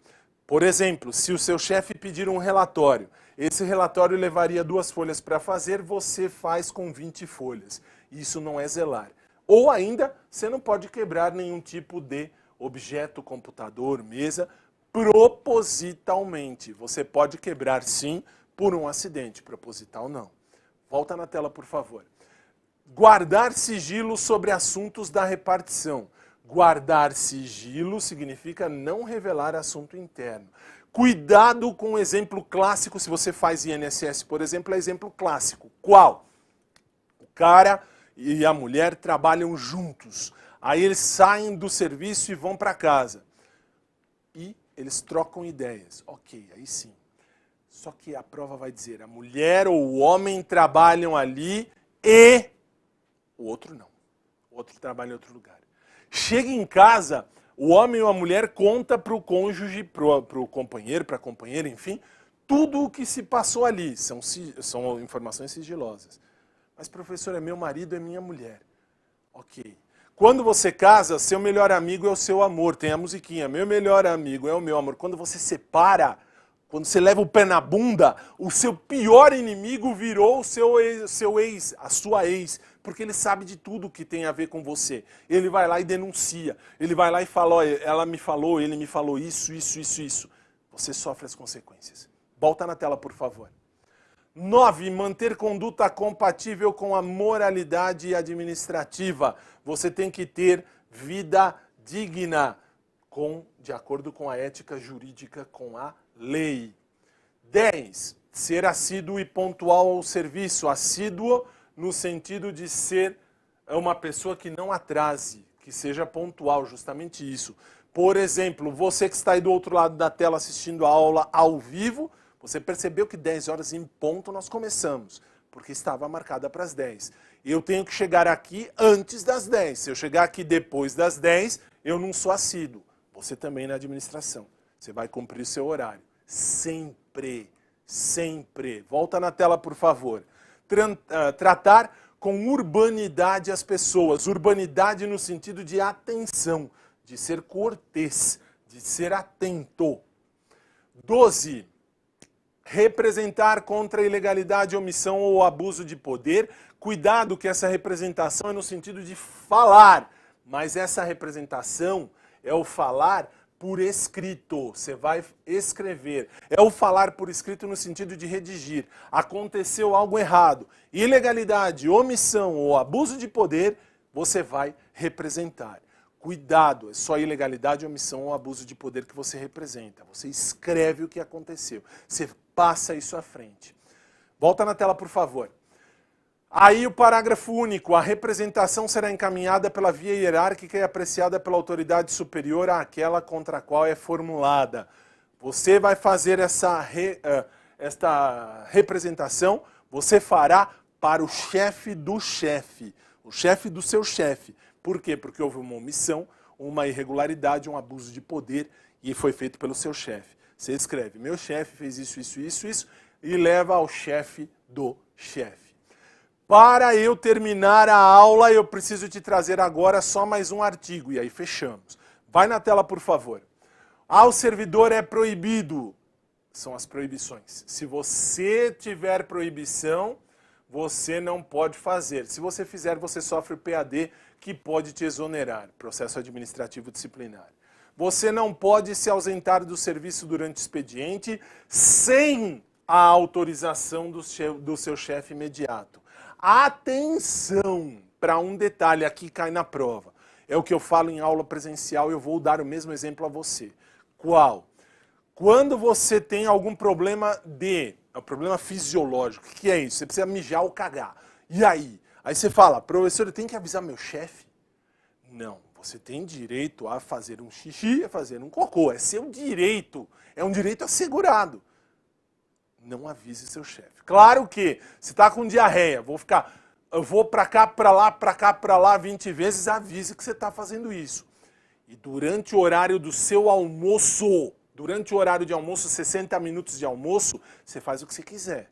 Por exemplo, se o seu chefe pedir um relatório, esse relatório levaria 2 folhas para fazer, você faz com 20 folhas. Isso não é zelar. Ou ainda, você não pode quebrar nenhum tipo de objeto, computador, mesa, propositalmente. Você pode quebrar sim por um acidente, proposital não. Volta na tela, por favor. Guardar sigilo sobre assuntos da repartição. Guardar sigilo significa não revelar assunto interno. Cuidado com o exemplo clássico, se você faz INSS, por exemplo, é exemplo clássico. Qual? O cara e a mulher trabalham juntos. Aí eles saem do serviço e vão para casa. E eles trocam ideias. Ok, aí sim. Só que a prova vai dizer, a mulher ou o homem trabalham ali e o outro não. O outro trabalha em outro lugar. Chega em casa, o homem ou a mulher conta para o cônjuge, para o companheiro, para a companheira, enfim, tudo o que se passou ali. São informações sigilosas. Mas, professor, é meu marido, é minha mulher. Ok. Quando você casa, seu melhor amigo é o seu amor. Tem a musiquinha, meu melhor amigo é o meu amor. Quando você separa, quando você leva o pé na bunda, o seu pior inimigo virou o seu ex, a sua ex, porque ele sabe de tudo que tem a ver com você. Ele vai lá e denuncia. Ele vai lá e fala, olha, ela me falou, ele me falou isso. Você sofre as consequências. Volta na tela, por favor. 9. Manter conduta compatível com a moralidade administrativa. Você tem que ter vida digna, de acordo com a ética jurídica, com a lei. 10. Ser assíduo e pontual ao serviço. Assíduo no sentido de ser uma pessoa que não atrase, que seja pontual, justamente isso. Por exemplo, você que está aí do outro lado da tela assistindo a aula ao vivo, você percebeu que 10 horas em ponto nós começamos, porque estava marcada para as 10. Eu tenho que chegar aqui antes das 10. Se eu chegar aqui depois das 10, eu não sou assíduo. Você também na administração. Você vai cumprir o seu horário. Sempre, sempre. Volta na tela, por favor. Tratar com urbanidade as pessoas. Urbanidade no sentido de atenção, de ser cortês, de ser atento. 12. Representar contra a ilegalidade, omissão ou abuso de poder. Cuidado que essa representação é no sentido de falar, mas essa representação é o falar por escrito. Você vai escrever. É o falar por escrito no sentido de redigir. Aconteceu algo errado. Ilegalidade, omissão ou abuso de poder, você vai representar. Cuidado, é só ilegalidade, omissão ou abuso de poder que você representa. Você escreve o que aconteceu. Você passa isso à frente. Volta na tela, por favor. Aí o parágrafo único. A representação será encaminhada pela via hierárquica e apreciada pela autoridade superior àquela contra a qual é formulada. Você vai fazer esta representação, você fará para o chefe do chefe. O chefe do seu chefe. Por quê? Porque houve uma omissão, uma irregularidade, um abuso de poder E foi feito pelo seu chefe. Você escreve, meu chefe fez isso, isso, isso, isso, e leva ao chefe do chefe. Para eu terminar a aula, eu preciso te trazer agora só mais um artigo. E aí fechamos. Vai na tela, por favor. Ao servidor é proibido. São as proibições. Se você tiver proibição, você não pode fazer. Se você fizer, você sofre o PAD, que pode te exonerar, processo administrativo disciplinar. Você não pode se ausentar do serviço durante o expediente sem a autorização do seu chefe imediato. Atenção para um detalhe, aqui cai na prova. É o que eu falo em aula presencial, eu vou dar o mesmo exemplo a você. Qual? Quando você tem algum problema problema fisiológico, o que é isso? Você precisa mijar ou cagar. E aí? Aí você fala, professor, eu tenho que avisar meu chefe? Não, você tem direito a fazer um xixi, a fazer um cocô. É seu direito, é um direito assegurado. Não avise seu chefe. Claro que, se está com diarreia, eu vou para cá, para lá 20 vezes, avise que você está fazendo isso. E durante o horário do seu almoço, durante o horário de almoço, 60 minutos de almoço, você faz o que você quiser.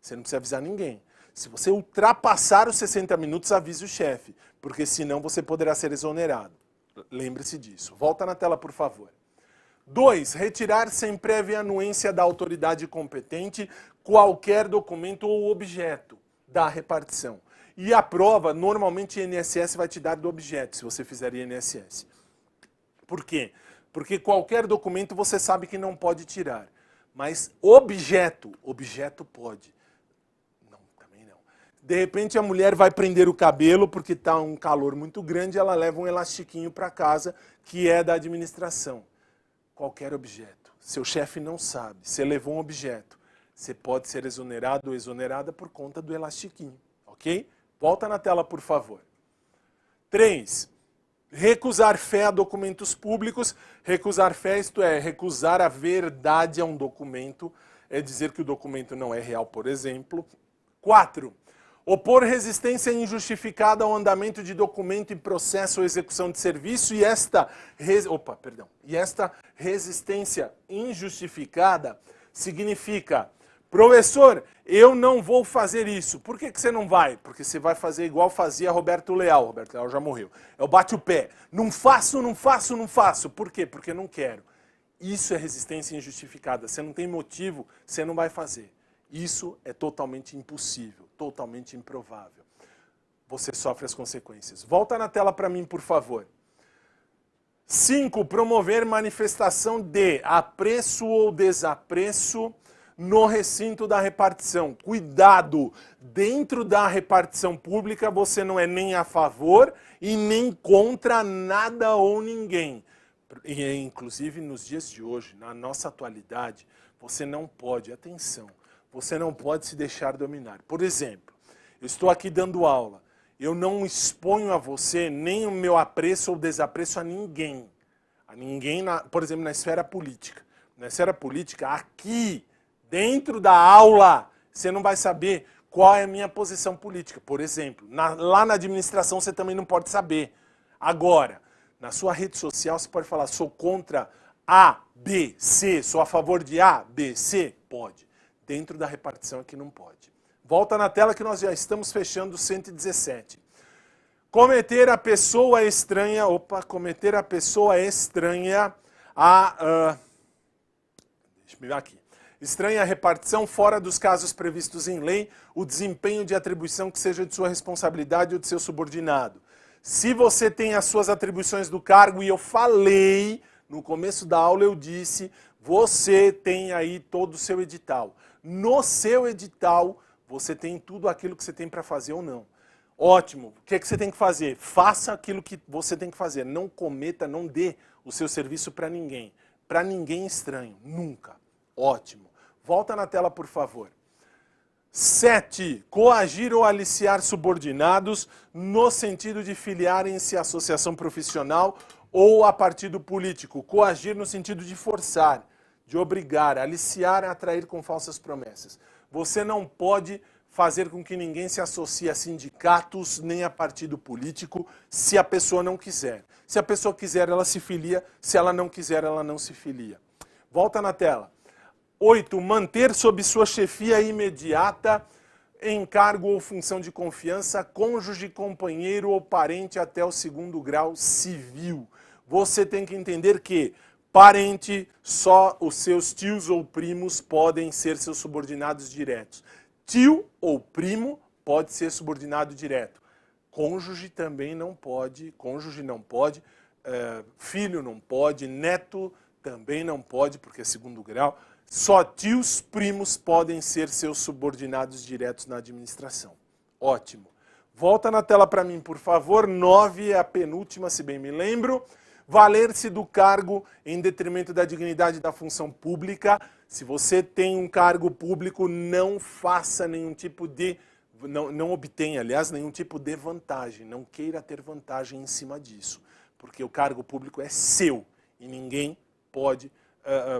Você não precisa avisar ninguém. Se você ultrapassar os 60 minutos, avise o chefe, porque senão você poderá ser exonerado. Lembre-se disso. Volta na tela, por favor. 2. Retirar sem prévia anuência da autoridade competente qualquer documento ou objeto da repartição. E a prova, normalmente, INSS vai te dar do objeto, se você fizer INSS. Por quê? Porque qualquer documento você sabe que não pode tirar. Mas objeto pode. Não, também não. De repente a mulher vai prender o cabelo porque está um calor muito grande, ela leva um elastiquinho para casa que é da administração. Qualquer objeto. Seu chefe não sabe. Você levou um objeto. Você pode ser exonerado ou exonerada por conta do elastiquinho. Ok? Volta na tela, por favor. 3. Recusar fé a documentos públicos. Recusar fé, isto é, recusar a verdade a um documento. É dizer que o documento não é real, por exemplo. 4. Opor resistência injustificada ao andamento de documento em processo ou execução de serviço e esta resistência injustificada significa, professor, eu não vou fazer isso. Por que você não vai? Porque você vai fazer igual fazia Roberto Leal. Roberto Leal já morreu. Eu bate o pé. Não faço, não faço, não faço. Por quê? Porque não quero. Isso é resistência injustificada. Você não tem motivo, você não vai fazer. Isso é totalmente impossível, totalmente improvável. Você sofre as consequências. Volta na tela para mim, por favor. 5. Promover manifestação de apreço ou desapreço no recinto da repartição. Cuidado! Dentro da repartição pública você não é nem a favor e nem contra nada ou ninguém. E, inclusive nos dias de hoje, na nossa atualidade, você não pode, atenção, você não pode se deixar dominar. Por exemplo, eu estou aqui dando aula, eu não exponho a você nem o meu apreço ou desapreço a ninguém. A ninguém, por exemplo, na esfera política. Na esfera política, aqui, dentro da aula, você não vai saber qual é a minha posição política. Por exemplo, lá na administração você também não pode saber. Agora, na sua rede social você pode falar, sou contra A, B, C, sou a favor de A, B, C? Pode. Dentro da repartição aqui não pode. Volta na tela que nós já estamos fechando o 117. Cometer a pessoa estranha deixa eu ver aqui. Estranha a repartição fora dos casos previstos em lei, o desempenho de atribuição que seja de sua responsabilidade ou de seu subordinado. Se você tem as suas atribuições do cargo, e eu falei, no começo da aula eu disse, você tem aí todo o seu edital. No seu edital, você tem tudo aquilo que você tem para fazer ou não. Ótimo. O que é que você tem que fazer? Faça aquilo que você tem que fazer. Não cometa, não dê o seu serviço para ninguém. Para ninguém estranho. Nunca. Ótimo. Volta na tela, por favor. 7. Coagir ou aliciar subordinados no sentido de filiarem-se à associação profissional ou a partido político. Coagir no sentido de forçar, de obrigar, aliciar a atrair com falsas promessas. Você não pode fazer com que ninguém se associe a sindicatos nem a partido político se a pessoa não quiser. Se a pessoa quiser, ela se filia. Se ela não quiser, ela não se filia. Volta na tela. 8. Manter sob sua chefia imediata, em cargo ou função de confiança, cônjuge, companheiro ou parente até o 2º grau civil. Você tem que entender que parente, só os seus tios ou primos podem ser seus subordinados diretos. Tio ou primo pode ser subordinado direto. Cônjuge também não pode, cônjuge não pode, filho não pode, neto também não pode, porque é 2º grau. Só tios, primos podem ser seus subordinados diretos na administração. Ótimo. Volta na tela para mim, por favor. 9 é a penúltima, se bem me lembro. Valer-se do cargo em detrimento da dignidade da função pública. Se você tem um cargo público, não faça nenhum tipo de... Não obtenha, aliás, nenhum tipo de vantagem. Não queira ter vantagem em cima disso. Porque o cargo público é seu e ninguém pode...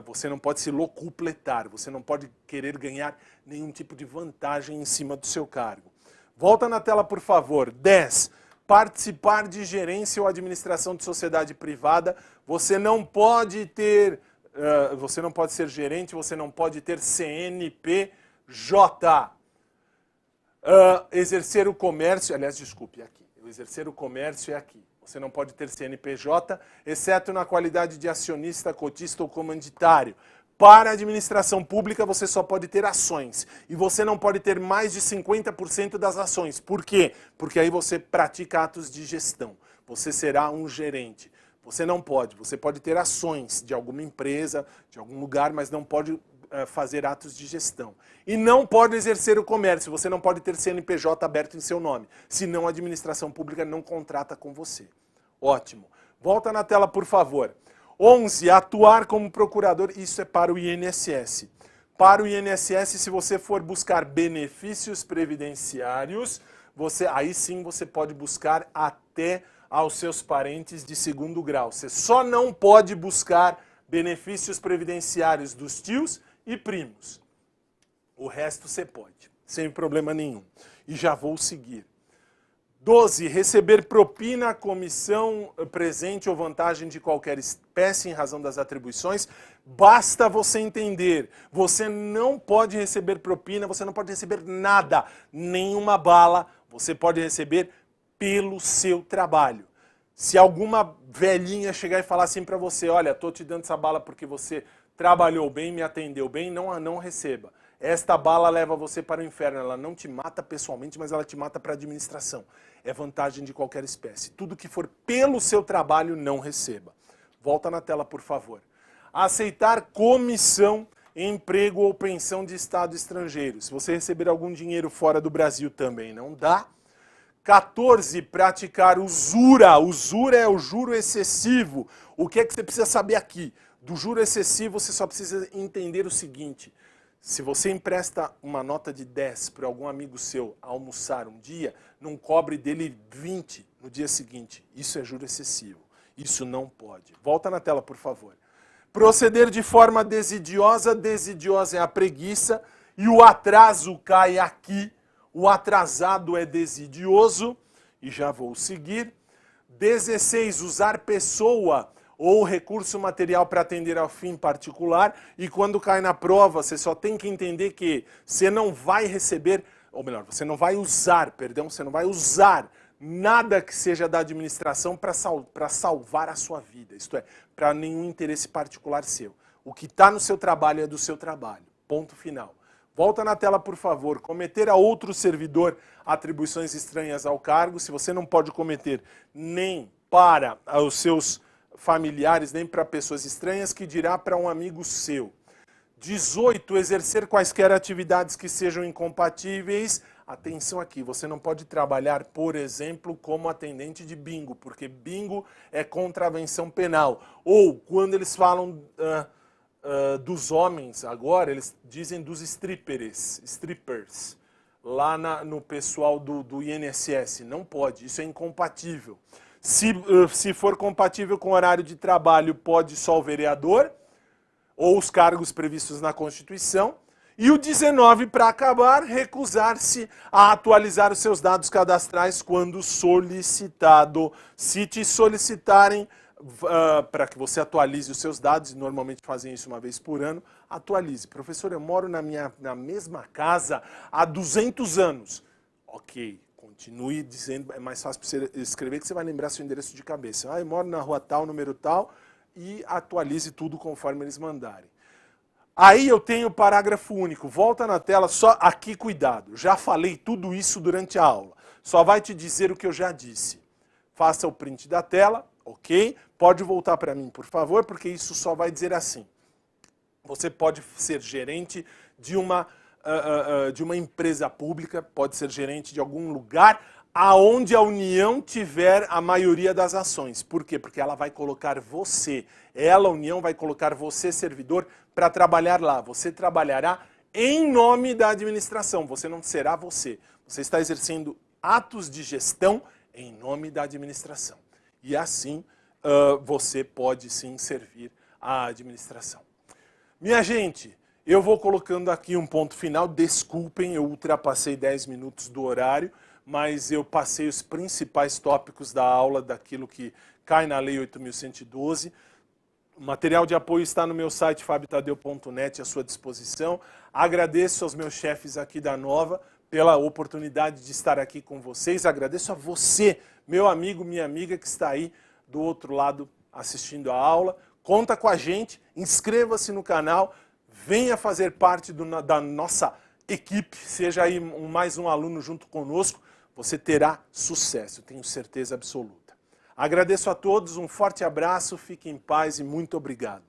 você não pode se locupletar, você não pode querer ganhar nenhum tipo de vantagem em cima do seu cargo. Volta na tela, por favor. 10. Participar de gerência ou administração de sociedade privada. Você não pode ter, você não pode ser gerente, você não pode ter CNPJ. Exercer o comércio, aliás, desculpe, é aqui. Exercer o comércio é aqui. Você não pode ter CNPJ, exceto na qualidade de acionista, cotista ou comanditário. Para a administração pública, você só pode ter ações. E você não pode ter mais de 50% das ações. Por quê? Porque aí você pratica atos de gestão. Você será um gerente. Você não pode. Você pode ter ações de alguma empresa, de algum lugar, mas não pode fazer atos de gestão. E não pode exercer o comércio. Você não pode ter CNPJ aberto em seu nome. Senão a administração pública não contrata com você. Ótimo. Volta na tela, por favor. 11. Atuar como procurador, isso é para o INSS. Para o INSS, se você for buscar benefícios previdenciários, aí sim você pode buscar até aos seus parentes de 2º grau. Você só não pode buscar benefícios previdenciários dos tios e primos. O resto você pode, sem problema nenhum. E já vou seguir. 12. Receber propina, comissão, presente ou vantagem de qualquer espécie em razão das atribuições. Basta você entender, você não pode receber propina, você não pode receber nada, nenhuma bala, você pode receber pelo seu trabalho. Se alguma velhinha chegar e falar assim para você, olha, estou te dando essa bala porque você trabalhou bem, me atendeu bem, não receba. Esta bala leva você para o inferno, ela não te mata pessoalmente, mas ela te mata para a administração. É vantagem de qualquer espécie. Tudo que for pelo seu trabalho, não receba. Volta na tela, por favor. Aceitar comissão, emprego ou pensão de estado estrangeiro. Se você receber algum dinheiro fora do Brasil também não dá. 14. Praticar usura. Usura é o juro excessivo. O que é que você precisa saber aqui? Do juro excessivo, você só precisa entender o seguinte. Se você empresta uma nota de 10 para algum amigo seu almoçar um dia, não cobre dele 20 no dia seguinte. Isso é juro excessivo. Isso não pode. Volta na tela, por favor. Proceder de forma desidiosa. Desidiosa é a preguiça. E o atraso cai aqui. O atrasado é desidioso. E já vou seguir. 16. Usar pessoa ou recurso material para atender ao fim particular, e quando cai na prova, você só tem que entender que você não vai receber, ou melhor, você não vai usar nada que seja da administração para salvar a sua vida, isto é, para nenhum interesse particular seu. O que está no seu trabalho é do seu trabalho, ponto final. Volta na tela, por favor. Cometer a outro servidor atribuições estranhas ao cargo, se você não pode cometer nem para os seus familiares, nem para pessoas estranhas, que dirá para um amigo seu. 18. Exercer quaisquer atividades que sejam incompatíveis. Atenção aqui, você não pode trabalhar, por exemplo, como atendente de bingo, porque bingo é contravenção penal. Ou, quando eles falam dos homens, agora, eles dizem dos strippers, lá no pessoal do INSS. Não pode, isso é incompatível. Se for compatível com o horário de trabalho, pode só o vereador ou os cargos previstos na Constituição. E o 19, para acabar, recusar-se a atualizar os seus dados cadastrais quando solicitado. Se te solicitarem para que você atualize os seus dados, e normalmente fazem isso uma vez por ano, atualize. Professor, eu moro na mesma casa há 200 anos. Ok, continue dizendo, é mais fácil para você escrever que você vai lembrar seu endereço de cabeça. Eu moro na rua tal, número tal, e atualize tudo conforme eles mandarem. Aí eu tenho o parágrafo único, volta na tela, só aqui cuidado, já falei tudo isso durante a aula, só vai te dizer o que eu já disse. Faça o print da tela, ok? Pode voltar para mim, por favor, porque isso só vai dizer assim. Você pode ser gerente de uma empresa pública, pode ser gerente de algum lugar aonde a União tiver a maioria das ações. Por quê? Porque ela vai colocar você, a União vai colocar você, servidor, para trabalhar lá. Você trabalhará em nome da administração, você não será você. Você está exercendo atos de gestão em nome da administração. E assim você pode sim servir à administração. Minha gente, eu vou colocando aqui um ponto final. Desculpem, eu ultrapassei 10 minutos do horário, mas eu passei os principais tópicos da aula daquilo que cai na Lei 8.112. O material de apoio está no meu site fabiotadeu.net à sua disposição. Agradeço aos meus chefes aqui da Nova pela oportunidade de estar aqui com vocês. Agradeço a você, meu amigo, minha amiga que está aí do outro lado assistindo a aula. Conta com a gente, inscreva-se no canal, venha fazer parte da nossa equipe, seja aí mais um aluno junto conosco, você terá sucesso, tenho certeza absoluta. Agradeço a todos, um forte abraço, fiquem em paz e muito obrigado.